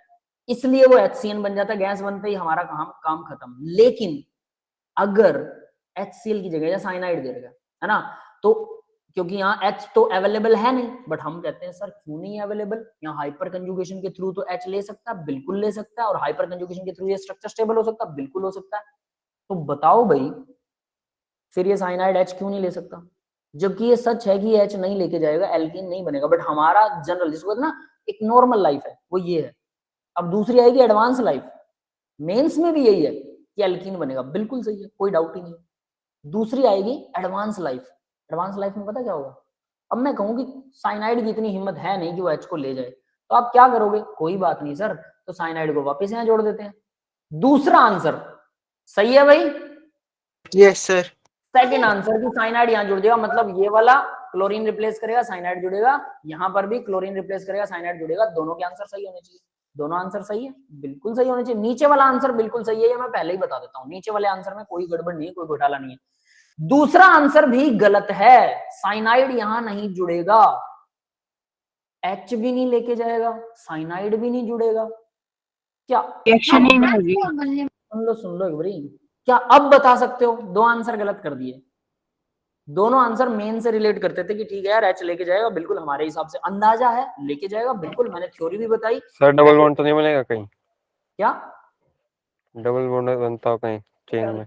इसलिए वो HCN बन जाता है, गैस बनते ही हमारा काम खत्म। लेकिन अगर HCl की जगह या साइनाइड दे देगा, है ना, तो क्योंकि यहाँ H तो अवेलेबल है नहीं, बट हम कहते हैं सर क्यों नहीं अवेलेबल, यहाँ हाइपर कंजुगेशन के थ्रू तो H ले सकता है, बिल्कुल ले सकता है, और हाइपर कंजुगेशन के थ्रू ये स्ट्रक्चर स्टेबल हो सकता है, बिल्कुल हो सकता है। तो बताओ भाई फिर ये साइनाइड H क्यों नहीं ले सकता, जबकि ये सच है कि H नहीं लेके जाएगा, एल्कीन नहीं बनेगा। बट हमारा जनरल जिसको ना एक नॉर्मल लाइफ है वो ये है। अब दूसरी आएगी एडवांस लाइफ, मेंस में भी यही है कि एल्कीन बनेगा, बिल्कुल सही है, कोई डाउट ही नहीं। दूसरी आएगी एडवांस लाइफ, एडवांस लाइफ में पता क्या होगा, अब मैं कहूँ कि साइनाइड की इतनी हिम्मत है नहीं कि वो H को ले जाए, तो आप क्या करोगे, कोई बात नहीं सर, तो साइनाइड को वापस यहाँ जोड़ देते हैं। दूसरा आंसर सही है भाई, यस सर। सेकंड आंसर की साइनाइड यहाँ जुड़ जाएगा, मतलब ये वाला क्लोरीन रिप्लेस करेगा, साइनाइड जुड़ेगा, यहाँ पर भी क्लोरीन रिप्लेस करेगा, साइनाइड जुड़ेगा। दोनों के आंसर सही होने चाहिए, दोनों आंसर सही है, बिल्कुल सही होने चाहिए। नीचे वाला आंसर बिल्कुल सही है, ये मैं पहले ही बता देता हूँ, नीचे वाले आंसर में कोई गड़बड़ नहीं है, कोई घोटाला नहीं है। दूसरा आंसर भी गलत है, साइनाइड यहां नहीं जुड़ेगा, H भी नहीं लेके जाएगा, साइनाइड भी नहीं जुड़ेगा। क्या रिएक्शन ही नहीं होगी। सुन लो एक बारी, क्या अब बता सकते हो? दो आंसर गलत कर दिए, दोनों आंसर मेन से रिलेट करते थे कि ठीक है यार H लेके जाएगा, बिल्कुल हमारे हिसाब से अंदाजा है लेके जाएगा, बिल्कुल मैंने थ्योरी भी बताई। सर डबल बॉन्ड तो नहीं बनेगा कहीं? क्या डबल बॉन्ड बनता हो कहीं चेन में?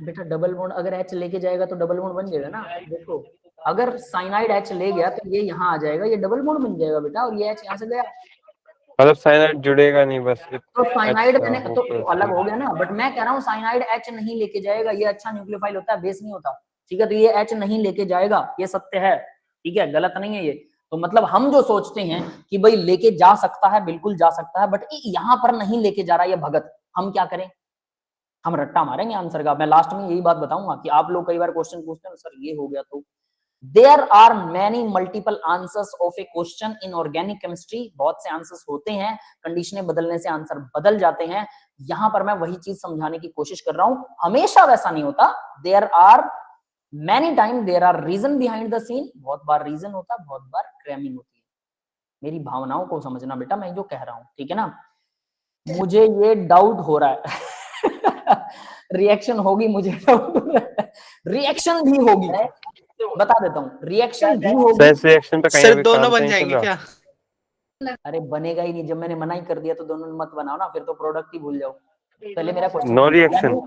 बेटा डबल बॉन्ड अगर H लेके जाएगा तो डबल बॉन्ड बन जाएगा ना। देखो अगर साइनाइड H ले गया तो ये यहाँ आ जाएगा, ये डबल बॉन्ड बन जाएगा बेटा, और ये H यहाँ से गया मतलब साइनाइड जुड़ेगा नहीं बस। तो साइनाइड अच्छा, मैंने तो ओके, अलग ओके। हो गया ना, बट मैं कह रहा हूँ साइनाइड H नहीं लेके जाएगा, ये अच्छा न्यूक्लियोफाइल होता है, बेस नहीं होता, ठीक है, तो ये H नहीं लेके जाएगा, ये सत्य है, ठीक है, गलत नहीं है ये। तो मतलब हम जो सोचते हैं कि भाई लेके जा सकता है, बिल्कुल जा सकता है, बट यहाँ पर नहीं लेके जा रहा ये भगत, हम क्या करें? हम रट्टा मारेंगे आंसर का। मैं लास्ट में यही बात बताऊंगा कि आप लोग कई बार क्वेश्चन पूछते हैं सर ये हो गया, तो there are many multiple answers of a question in organic chemistry, बहुत से आंसर्स होते हैं, कंडीशनें बदलने से आंसर बदल जाते हैं। यहां पर मैं वही चीज समझाने की कोशिश कर रहा हूं, हमेशा वैसा नहीं होता। There are many time there are reason behind the scene, बहुत बार रीजन होता है, बहुत बार क्रैमिंग होती है। मेरी भावनाओं को समझना बेटा, मैं जो कह रहा हूं, ठीक है ना। मुझे ये डाउट हो रहा है रिएक्शन होगी, मुझे डाउट हो रहा है, रिएक्शन भी होगी, बता देता हूँ, रिएक्शन भी होगी। सेल्स रिएक्शन पे कहीं सर अभी दोनों काम तो बन नहीं चल जाएंगे रहा? क्या? अरे बनेगा ही नहीं, जब मैंने मना ही कर दिया तो दोनों मत बनाओ ना, फिर तो प्रोडक्ट ही भूल जाओ। पहले मेरा क्वेश्चन नो रिएक्शन।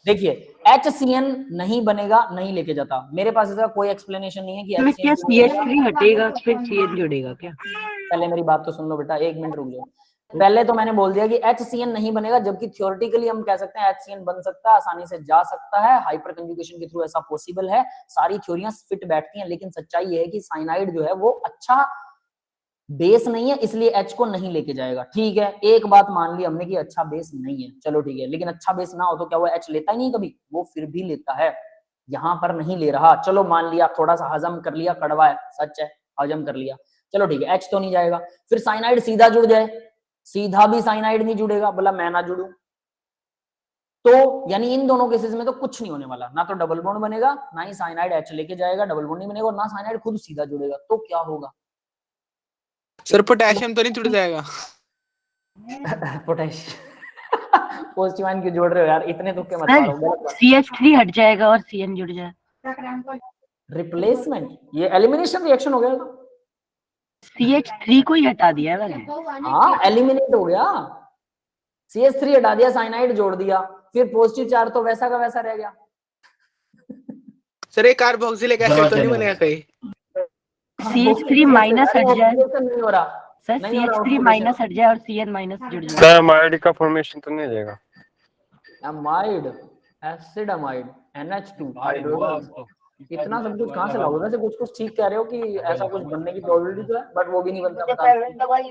देखिए, HCN नहीं बनेगा, नहीं लेके जाता, मेरे पास इसका कोई एक्सप्लेनेशन नहीं है कि इसमें क्या HCN CH3 हटेगा फिर CN जुड़ेगा क्या? पहले मेरी बात तो सुन लो बेटा, एक मिनट रुक जाओ। पहले तो मैंने बोल दिया कि HCN नहीं बनेगा, जबकि थियोरेटिकली हम कह सकते हैं HCN बन सकता है, आसानी से जा सकता है, हाइपर कंजुगेशन के थ्रू ऐसा पॉसिबल है, सारी थ्योरियां फिट बैठती हैं। लेकिन सच्चाई ये है कि साइनाइड जो है वो अच्छा बेस नहीं है, इसलिए H को नहीं लेके जाएगा। ठीक है, एक बात मान ली हमने कि अच्छा बेस नहीं है, चलो ठीक है, लेकिन अच्छा बेस ना हो तो क्या वो H लेता ही नहीं कभी? वो फिर भी लेता है, यहाँ पर नहीं ले रहा। चलो मान लिया, थोड़ा सा हजम कर लिया, कड़वा है, सच है, हजम कर लिया, चलो ठीक है, H तो नहीं जाएगा। फिर साइनाइड सीधा जुड़ जाए, सीधा भी साइनाइड नहीं जुड़ेगा, बोला मैं ना जुड़ू, तो यानी इन दोनों केसेस में तो कुछ नहीं होने वाला, ना तो डबल बॉन्ड बनेगा, ना ही साइनाइड H लेके जाएगा, डबल बॉन्ड नहीं बनेगा, और ना साइनाइड खुद सीधा जुड़ेगा। तो क्या होगा? सर पोटेशियम तो नहीं जुड़ जाएगा? पोटेशियम पॉजिटिव आयन क्यों जोड़ रहे हो यार, इतने तुक्के मत सर मारो। CH3 हट जाएगा और CN जुड़ जाए। रिप्लेसमेंट, ये एलिमिनेशन रिएक्शन हो गया, CH3 को ही हटा दिया है मैंने। हाँ एलिमिनेट हो गया, CH3 हटा दिया, साइनाइड जोड़ दिया, फिर पॉजिटिव चार्ज तो वैसा का वैसा रह गया। सर ये कार्बोक्सिलिक एसिड तो नहीं बनेगा कहीं? CH3 माइनस हट जाए नहीं हो रहा सर, नहीं हो रहा CH3 माइनस हट जाए और CN माइनस जुड़ जाए। सर अमाइड का फॉर्मेशन तो नहीं हो जाएगा? Amide, acid amide, NH2 hydrogen, इतना सब कुछ कहाँ से लाओगे? वैसे कुछ कुछ ठीक कह रहे हो कि ऐसा कुछ बनने की प्रोबेबिलिटी तो है, बट वो भी नहीं बनता, बता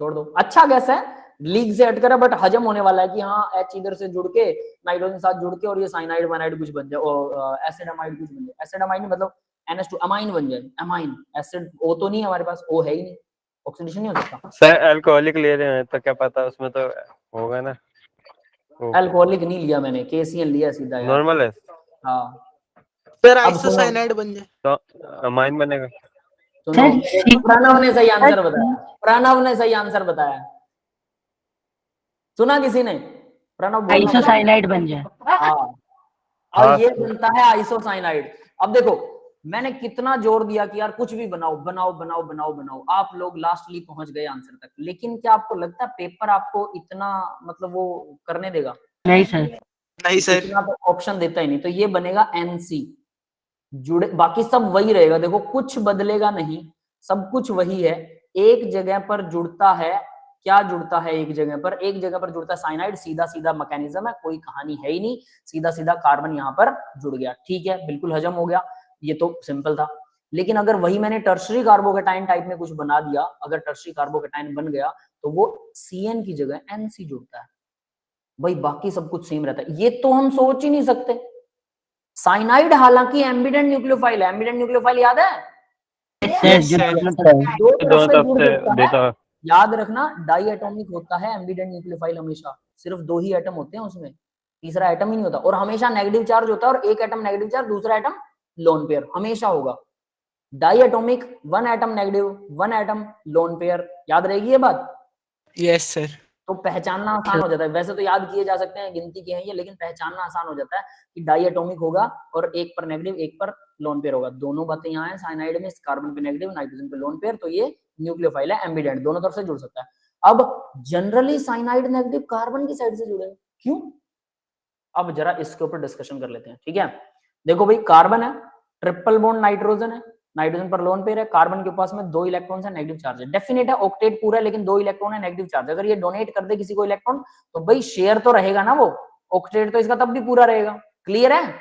छोड़ दो। अच्छा गैस है, लीग से हटकर है, बट हजम होने वाला है कि हाँ H इधर से जुड़ के नाइट्रोजन साथ जुड़ के और ये साइनाइड वाइनाइड कुछ बन जाए, और एसिड अमाइड कुछ बन जाए। एसिड अमाइड मतलब NH2 अमाइन बन जाए, अमाइन, एसिड O तो नहीं है हमारे पास, O है ही नहीं, ऑक्सीडेशन नहीं हो सकता। सर अल्कोहलिक ले रहे हैं तो क्या पता उसमें तो होगा ना। अल्कोहलिक नहीं लिया मैंने, KCN लिया सीधा यार। नॉर्मल है। हाँ सर अब सुनो, आइसोसाइनाइड बन जाए तो अमाइन बनेगा। सुनो, प्रणव ने सही आंसर बताया, प्रणव ने सही आंसर बताया, सुना किसी ने? प्रणव बोलो। आइसोसाइनाइड बन जाए। हाँ, और ये बनता है आइसोसाइनाइड। अब देखो मैंने कितना जोर दिया कि यार कुछ भी बनाओ बनाओ बनाओ बनाओ बनाओ, आप लोग लास्टली पहुंच गए आंसर तक, लेकिन क्या आपको लगता है पेपर आपको इतना मतलब वो करने देगा? नहीं सर। नहीं सर। इतना तो ऑप्शन देता ही नहीं, तो ये बनेगा NC जुड़े, बाकी सब वही रहेगा। देखो कुछ बदलेगा नहीं, सब कुछ वही है, एक जगह पर जुड़ता है, क्या जुड़ता है एक जगह पर? एक जगह पर जुड़ता है साइनाइड, सीधा सीधा मैकेनिज्म है, कोई कहानी है ही नहीं, सीधा सीधा कार्बन यहाँ पर जुड़ गया, ठीक है, बिल्कुल हजम हो गया, ये तो सिंपल था। लेकिन अगर वही मैंने टर्शरी कार्बोकेटाइन टाइप में कुछ बना दिया, अगर टर्शरी कार्बोकेटाइन बन गया तो वो CN की जगह NC जुड़ता है भाई, बाकी सब कुछ सेम रहता है। ये तो हम सोच ही नहीं सकते। साइनाइड हालांकि एम्बिडेंट न्यूक्लियोफाइल है, एम्बिडेंट न्यूक्लियोफाइल याद है, Yes, sir. दो तरफ से जुड़ सकता है। देता याद रखना डाई एटॉमिक होता है एम्बिडेंट न्यूक्लियोफाइल, हमेशा सिर्फ 2 ही एटम होते हैं उसमें, तीसरा एटम ही नहीं होता, और हमेशा नेगेटिव चार्ज होता है, और एक एटम नेगेटिव चार्ज, दूसरा एटम लोन पेयर हमेशा होगा। Diatomic 1 atom negative 1 atom lone pair, याद रहेगी ये बात। Yes, sir. तो पहचानना आसान हो जाता है। वैसे तो याद किए जा सकते हैं, गिनती के हैं ये, लेकिन पहचानना आसान हो जाता है कि डाई एटॉमिक होगा और एक पर नेगेटिव एक पर लोन पेयर होगा। दोनों बातें यहाँ है, साइनाइड में कार्बन पे नेगेटिव नाइट्रोजन पे लोन पेयर, तो ये न्यूक्लियोफाइल है एम्बिडेंट, दोनों तरफ से जुड़ सकता है। अब जनरली साइनाइड नेगेटिव कार्बन की साइड से जुड़ेगा, क्यों? अब जरा इसके ऊपर डिस्कशन कर लेते हैं, ठीक है। देखो भाई, कार्बन है, ट्रिपल बॉन्ड नाइट्रोजन है, नाइट्रोजन पर लोन पेयर है, कार्बन के पास में 2 इलेक्ट्रॉन है, नेगेटिव चार्ज है, डेफिनेट है ऑक्टेट पूरा है, लेकिन 2 इलेक्ट्रॉन है, नेगेटिव चार्ज। अगर ये डोनेट कर दे किसी को इलेक्ट्रॉन तो भाई शेयर तो रहेगा ना, वो ऑक्टेट तो इसका तब भी पूरा रहेगा। क्लियर है?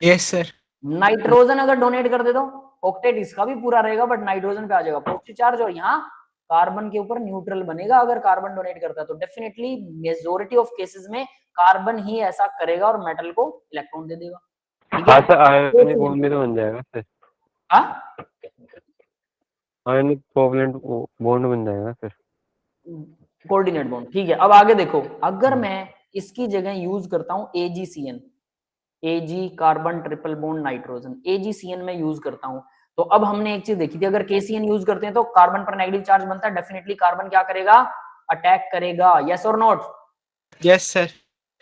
Yes, sir. नाइट्रोजन अगर डोनेट कर दे तो ऑक्टेट इसका भी पूरा रहेगा, बट नाइट्रोजन पे आ जाएगा पॉजिटिव चार्ज, और यहाँ कार्बन के ऊपर न्यूट्रल बनेगा अगर कार्बन डोनेट करता है। तो डेफिनेटली मेजॉरिटी ऑफ केसेस में कार्बन ही ऐसा करेगा और मेटल को इलेक्ट्रॉन दे देगा, ठीक है। सर आयनिक बॉन्ड भी तो बन जाएगा सर, हाँ, आयनिक कोवलेंट बॉन्ड बन जाएगा सर, कोऑर्डिनेट बॉन्ड, ठीक है। अब आगे देखो, अगर मैं इसकी जगह यूज करता हूं AgCN, Ag carbon triple bond nitrogen, AgCN में यूज करता हूं, तो अब हमने एक चीज देखी थी, अगर KCN यूज करते हैं तो कार्बन पर नेगेटिव चार्ज बनता है, डेफिनेटली कार्बन क्या करेगा, अटैक करेगा, यस और नॉट? Yes, sir.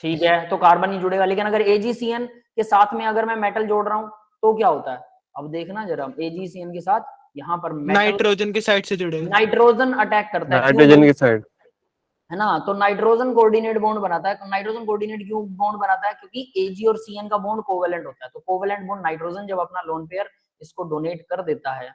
ठीक है, तो कार्बन ही जुड़ेगा। लेकिन अगर AgCN के साथ में अगर मैं मेटल जोड़ रहा हूं तो क्या होता है, अब देखना जरा, AgCN के साथ यहाँ पर नाइट्रोजन की साइड से जुड़ेगा। नाइट्रोजन अटैक करता है, नाइट्रोजन की साइड, है ना, तो नाइट्रोजन कोऑर्डिनेट बॉन्ड बनाता है। नाइट्रोजन कोऑर्डिनेट क्यों बॉन्ड बनाता है? क्योंकि Ag और CN का बॉन्ड कोवेलेंट होता है, तो कोवेलेंट बॉन्ड नाइट्रोजन जब अपना लोन पेयर इसको डोनेट कर देता है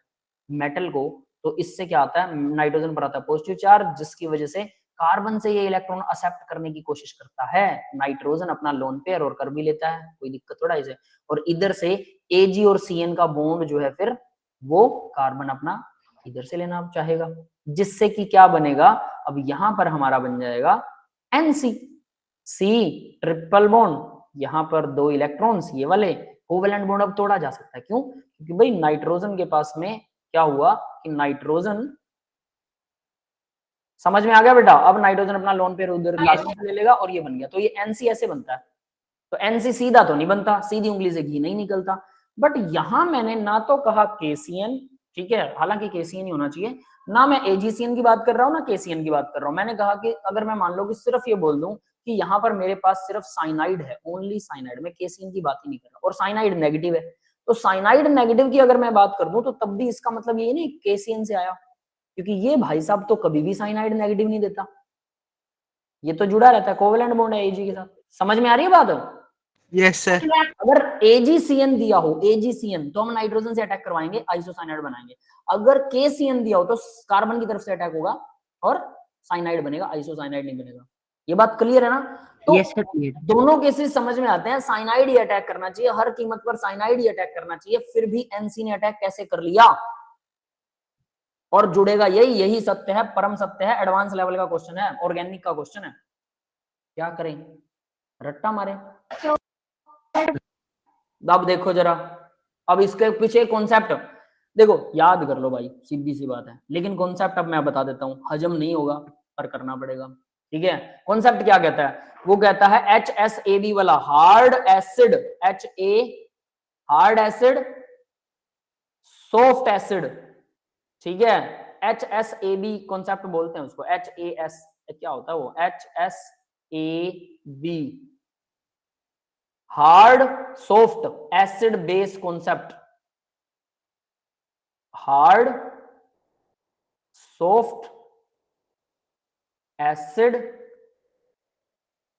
मेटल को, तो इससे क्या आता है, नाइट्रोजन पर आता है पॉजिटिव चार्ज, जिसकी वजह से कार्बन से ये इलेक्ट्रॉन एक्सेप्ट करने की कोशिश करता है, नाइट्रोजन अपना लोन पेयर और कर भी लेता है, कोई दिक्कत थोड़ा इसे। और इधर से Ag और CN का बॉन्ड जो है फिर वो कार्बन अपना इधर से लेना चाहेगा, जिससे कि क्या बनेगा, अब यहां पर हमारा बन जाएगा NC, C ट्रिपल बॉन्ड, यहां पर 2 इलेक्ट्रॉन्स ये वाले, कोवेलेंट बॉन्ड अब तोड़ा जा सकता है, क्यों? क्योंकि भाई नाइट्रोजन के पास में क्या हुआ कि नाइट्रोजन, समझ में आ गया बेटा, अब नाइट्रोजन अपना लोन पेयर उधर ले लेगा और ये बन गया, तो ये NC ऐसे बनता है। तो NC सीधा तो नहीं बनता, सीधी उंगली से घी नहीं निकलता, बट यहां मैंने ना तो कहा KCN, ठीक है, हालांकि KCN ही होना चाहिए, ना मैं AgCN की बात कर रहा हूँ ना KCN की बात कर रहा हूँ। मैंने कहा कि अगर मैं मान लो कि सिर्फ ये बोल दूं कि यहाँ पर मेरे पास सिर्फ साइनाइड है, ओनली साइनाइड, मैं KCN की बात ही नहीं कर रहा, और साइनाइड नेगेटिव है, तो साइनाइड नेगेटिव की अगर मैं बात कर दूं तो तब भी इसका मतलब ये नहीं KCN से आया, क्योंकि ये भाई साहब तो कभी भी साइनाइड नेगेटिव नहीं देता, ये तो जुड़ा रहता है, कोवेलेंट बॉन्ड है Ag के साथ। समझ में आ रही है बात? Yes, sir. अगर AgCN दिया हो, AgCN, तो हम नाइट्रोजन से अटैक करवाएंगे, आइसोसाइनाइड बनाएंगे। अगर KCN दिया हो तो कार्बन की तरफ से अटैक होगा और साइनाइड बनेगा, आइसोसाइनाइड नहीं बनेगा। ये बात क्लियर है ना? तो यस सर, क्लियर। दोनों केसेस समझ में आते हैं, साइनाइड ही अटैक करना चाहिए, हर कीमत पर साइनाइड ही अटैक करना चाहिए, फिर भी NC ने अटैक कैसे कर लिया और जुड़ेगा, यही सत्य है, परम सत्य है, एडवांस लेवल का क्वेश्चन है, ऑर्गेनिक का क्वेश्चन है, क्या करें, रट्टा मारे। अब देखो जरा, अब इसके पीछे कॉन्सेप्ट देखो, याद कर लो भाई, सीधी सी बात है, लेकिन कॉन्सेप्ट अब मैं बता देता हूं, हजम नहीं होगा पर करना पड़ेगा, ठीक है। कॉन्सेप्ट क्या कहता है? वो कहता है HSAB वाला hard acid, HA hard acid, soft acid, ठीक है, HSAB कॉन्सेप्ट बोलते हैं उसको, HAS क्या होता है वो, HSAB hard soft acid base concept, hard soft acid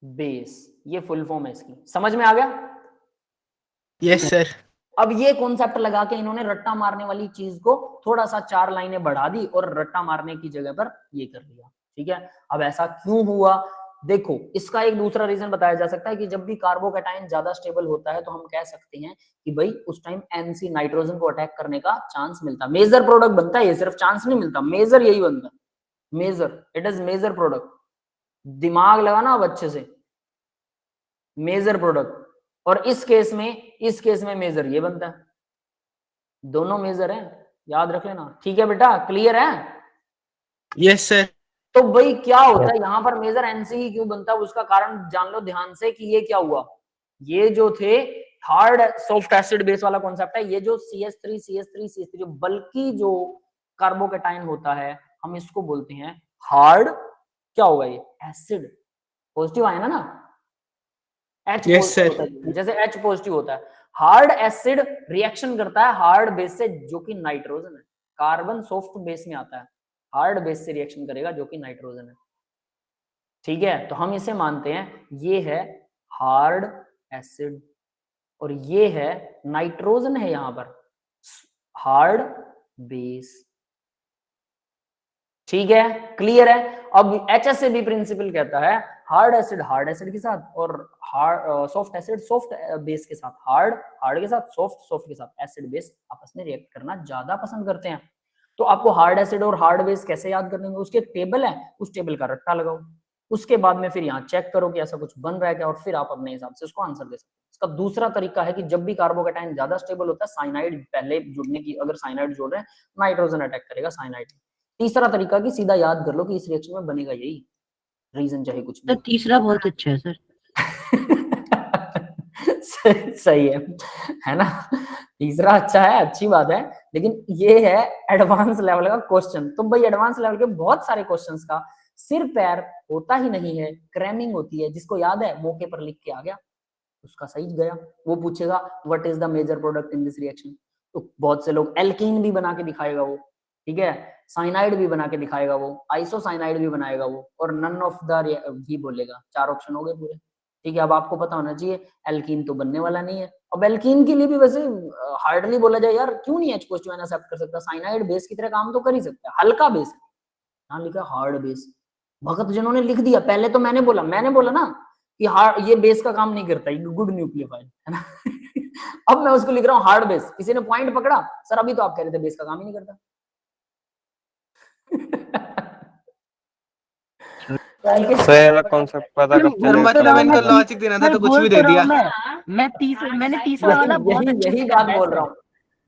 base, ये फुल फॉर्म है इसकी, समझ में आ गया? Yes, sir. अब ये कॉन्सेप्ट लगा के इन्होंने रट्टा मारने वाली चीज को थोड़ा सा 4 लाइनें बढ़ा दी और रट्टा मारने की जगह पर ये कर दिया, ठीक है। अब ऐसा क्यों हुआ देखो इसका एक दूसरा रीजन बताया जा सकता है कि जब भी कार्बोकैटायन ज्यादा स्टेबल होता है तो हम कह सकते हैं कि भाई उस टाइम एनसी नाइट्रोजन को अटैक करने का चांस मिलता है, मेजर प्रोडक्ट बनता है, ये सिर्फ चांस नहीं मिलता, मेजर यही बनता है, major, it is major product. दिमाग लगाना अब अच्छे से, मेजर प्रोडक्ट। और इस केस में मेजर ये बनता है, दोनों मेजर है, याद रख लेना। ठीक है बेटा, क्लियर है? Yes sir. तो भाई क्या होता है यहाँ पर मेजर एनसी ही क्यों बनता है, उसका कारण जान लो ध्यान से कि ये क्या हुआ, ये जो थे हार्ड सॉफ्ट एसिड बेस वाला कॉन्सेप्ट है, ये जो CH3 जो बल्कि जो कार्बोकैटायन होता है हम इसको बोलते हैं हार्ड, क्या होगा ये, एसिड। पॉजिटिव आया ना, H Yes, पॉजिटिव sir. होता है, जैसे H पॉजिटिव होता है, हार्ड एसिड रिएक्शन करता है हार्ड बेस से जो कि नाइट्रोजन है, कार्बन सॉफ्ट बेस में आता है, हार्ड बेस से रिएक्शन करेगा जो कि नाइट्रोजन है। ठीक है, तो हम इसे मानते हैं ये है हार्ड एसिड और ये है नाइट्रोजन है यहां पर हार्ड बेस। ठीक है, क्लियर है? अब HSAB प्रिंसिपल कहता है हार्ड एसिड के साथ और hard soft acid soft base के साथ, हार्ड के साथ, सॉफ्ट के साथ, एसिड बेस आपस में रिएक्ट करना ज्यादा पसंद करते हैं। तो आपको हार्ड एसिड और हार्ड बेस कैसे याद करने होंगे, उसके टेबल है, उस टेबल का रट्टा लगाओ, उसके बाद में फिर यहाँ चेक करो कि ऐसा कुछ बन रहा है क्या, और फिर आप अपने हिसाब से उसको आंसर दे सकते हो। इसका दूसरा तरीका है कि जब भी कार्बोकैटायन ज्यादा स्टेबल होता है, साइनाइड पहले जुड़ने की, अगर साइनाइड जोड़ रहे हैं नाइट्रोजन अटैक करेगा साइनाइड। तीसरा तरीका कि सीधा याद कर लो कि इस रिएक्शन में बनेगा यही, रीजन चाहे कुछ सर भी। तीसरा बहुत अच्छा है सर। सही है ना? तीसरा अच्छा है, अच्छी बात है, लेकिन ये है एडवांस लेवल का क्वेश्चन। तो भाई एडवांस लेवल के बहुत सारे क्वेश्चंस का सिर पैर होता ही नहीं है, क्रैमिंग होती है, जिसको याद है मौके पर लिख के आ गया उसका सही गया। वो पूछेगा what is the major product in this reaction, तो बहुत से लोग एल्कीन भी बना के दिखाएगा वो, ठीक है, साइनाइड भी बना के दिखाएगा वो, आइसोसाइनाइड भी बनाएगा वो, और नन ऑफ द भी बोलेगा। 4 ऑप्शन हो गए पूरे। ठीक है, अब आपको पता होना चाहिए एल्कीन तो बनने वाला नहीं है। अब एल्कीन के लिए भी वैसे हार्डली बोला जाए यार क्यों नहीं H पॉजिटिव एक्सेप्ट कर सकता, साइनाइड बेस की तरह काम तो कर ही सकता है, हल्का बेस है, यहाँ लिखा हार्ड बेस। भगत जिन्होंने लिख दिया, पहले तो मैंने बोला ना कि हार्ड, ये बेस का काम नहीं करता, ये गुड न्यूक्लियोफाइल है ना। अब मैं उसको लिख रहा हूँ हार्ड बेस, किसी ने पॉइंट पकड़ा? सर अभी तो आप कह रहे थे बेस का काम ही नहीं करता। सर कॉन्सेप्ट पता कब सर मतलब इनको लॉजिक देना था तो कुछ भी दे दिया। मैंने तीसरा वाला बहुत अच्छे यही से बात करना है बोल सर। रहा हूँ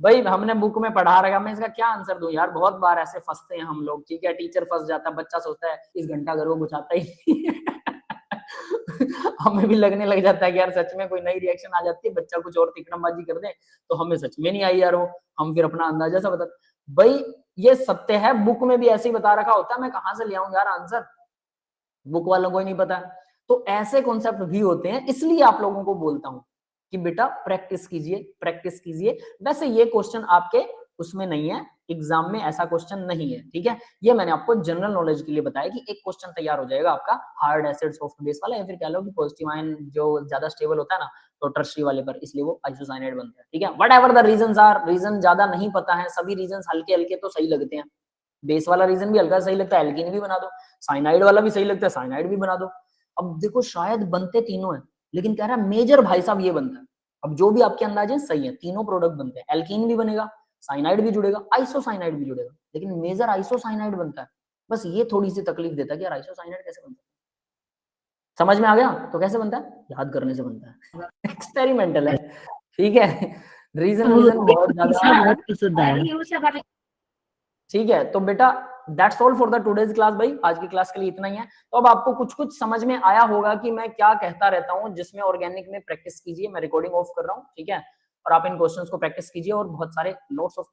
भाई, हमने बुक में पढ़ा रखा, मैं इसका क्या आंसर दूं यार, बहुत बार ऐसे फंसते हैं हम लोग। ठीक है, टीचर फंस जाता है, बच्चा सोचता है इस घंटा घर वो गुछाता ही नहीं। हमें भी लगने लग जाता है कि यार सच में कोई नई रिएक्शन आ जाती है, बच्चा कुछ और तिकड़मबाजी कर दे तो हमें सच में नहीं आई यार वो, हम फिर अपना अंदाजा सा बता। भाई ये सत्य है, बुक में भी ऐसे ही बता रखा होता है, मैं कहाँ से ले आऊं यार आंसर, बुक वालों को ही नहीं पता। तो ऐसे कॉन्सेप्ट भी होते हैं, इसलिए आप लोगों को बोलता हूं कि बेटा प्रैक्टिस कीजिए, प्रैक्टिस कीजिए। वैसे ये क्वेश्चन आपके उसमें नहीं है, एग्जाम में ऐसा क्वेश्चन नहीं है। ठीक है, ये मैंने आपको जनरल नॉलेज के लिए बताया कि एक क्वेश्चन तैयार हो जाएगा आपका हार्ड एसिड सॉफ्ट बेस वाला, या फिर कह लो कि पॉजिटिव आयन जो ज्यादा स्टेबल होता है ना तो टर्शरी वाले पर, इसलिए वो आइसोसाइनाइड बनता है। ठीक है, whatever the reasons are, reason ज्यादा नहीं पता है, सभी रीजंस हल्के हल्के तो सही लगते हैं। बेस वाला रीजन भी हल्का सही लगता है, एल्कीन भी बना दो, साइनाइड वाला भी सही लगता है, साइनाइड भी बना दो। अब देखो शायद बनते तीनों हैं, लेकिन कह रहा है मेजर भाई साहब ये बनता है। अब जो भी आपके अंदाजे सही है, तीनों प्रोडक्ट बनते हैं, एल्कीन भी बनेगा, साइनाइड भी जुड़ेगा, आइसोसाइनाइड भी जुड़ेगा, लेकिन मेजर आइसोसाइनाइड बनता है। बस ये थोड़ी सी तकलीफ देता है कि यार आइसोसाइनाइड कैसे बनता है। समझ में आ गया? तो कैसे बनता है, याद करने से बनता है, एक्सपेरिमेंटल है। ठीक है, रीजन बहुत ज्यादा बहुत पसंद आया। ठीक है। तो बेटा that's all for the today's class. भाई आज की क्लास के लिए इतना ही है। तो अब आपको कुछ कुछ समझ में आया होगा कि मैं क्या कहता रहता हूँ, जिसमें ऑर्गेनिक में प्रैक्टिस कीजिए। मैं रिकॉर्डिंग ऑफ कर रहा हूँ, ठीक है, और आप इन क्वेश्चंस को प्रैक्टिस कीजिए और बहुत सारे नोट्स ऑफ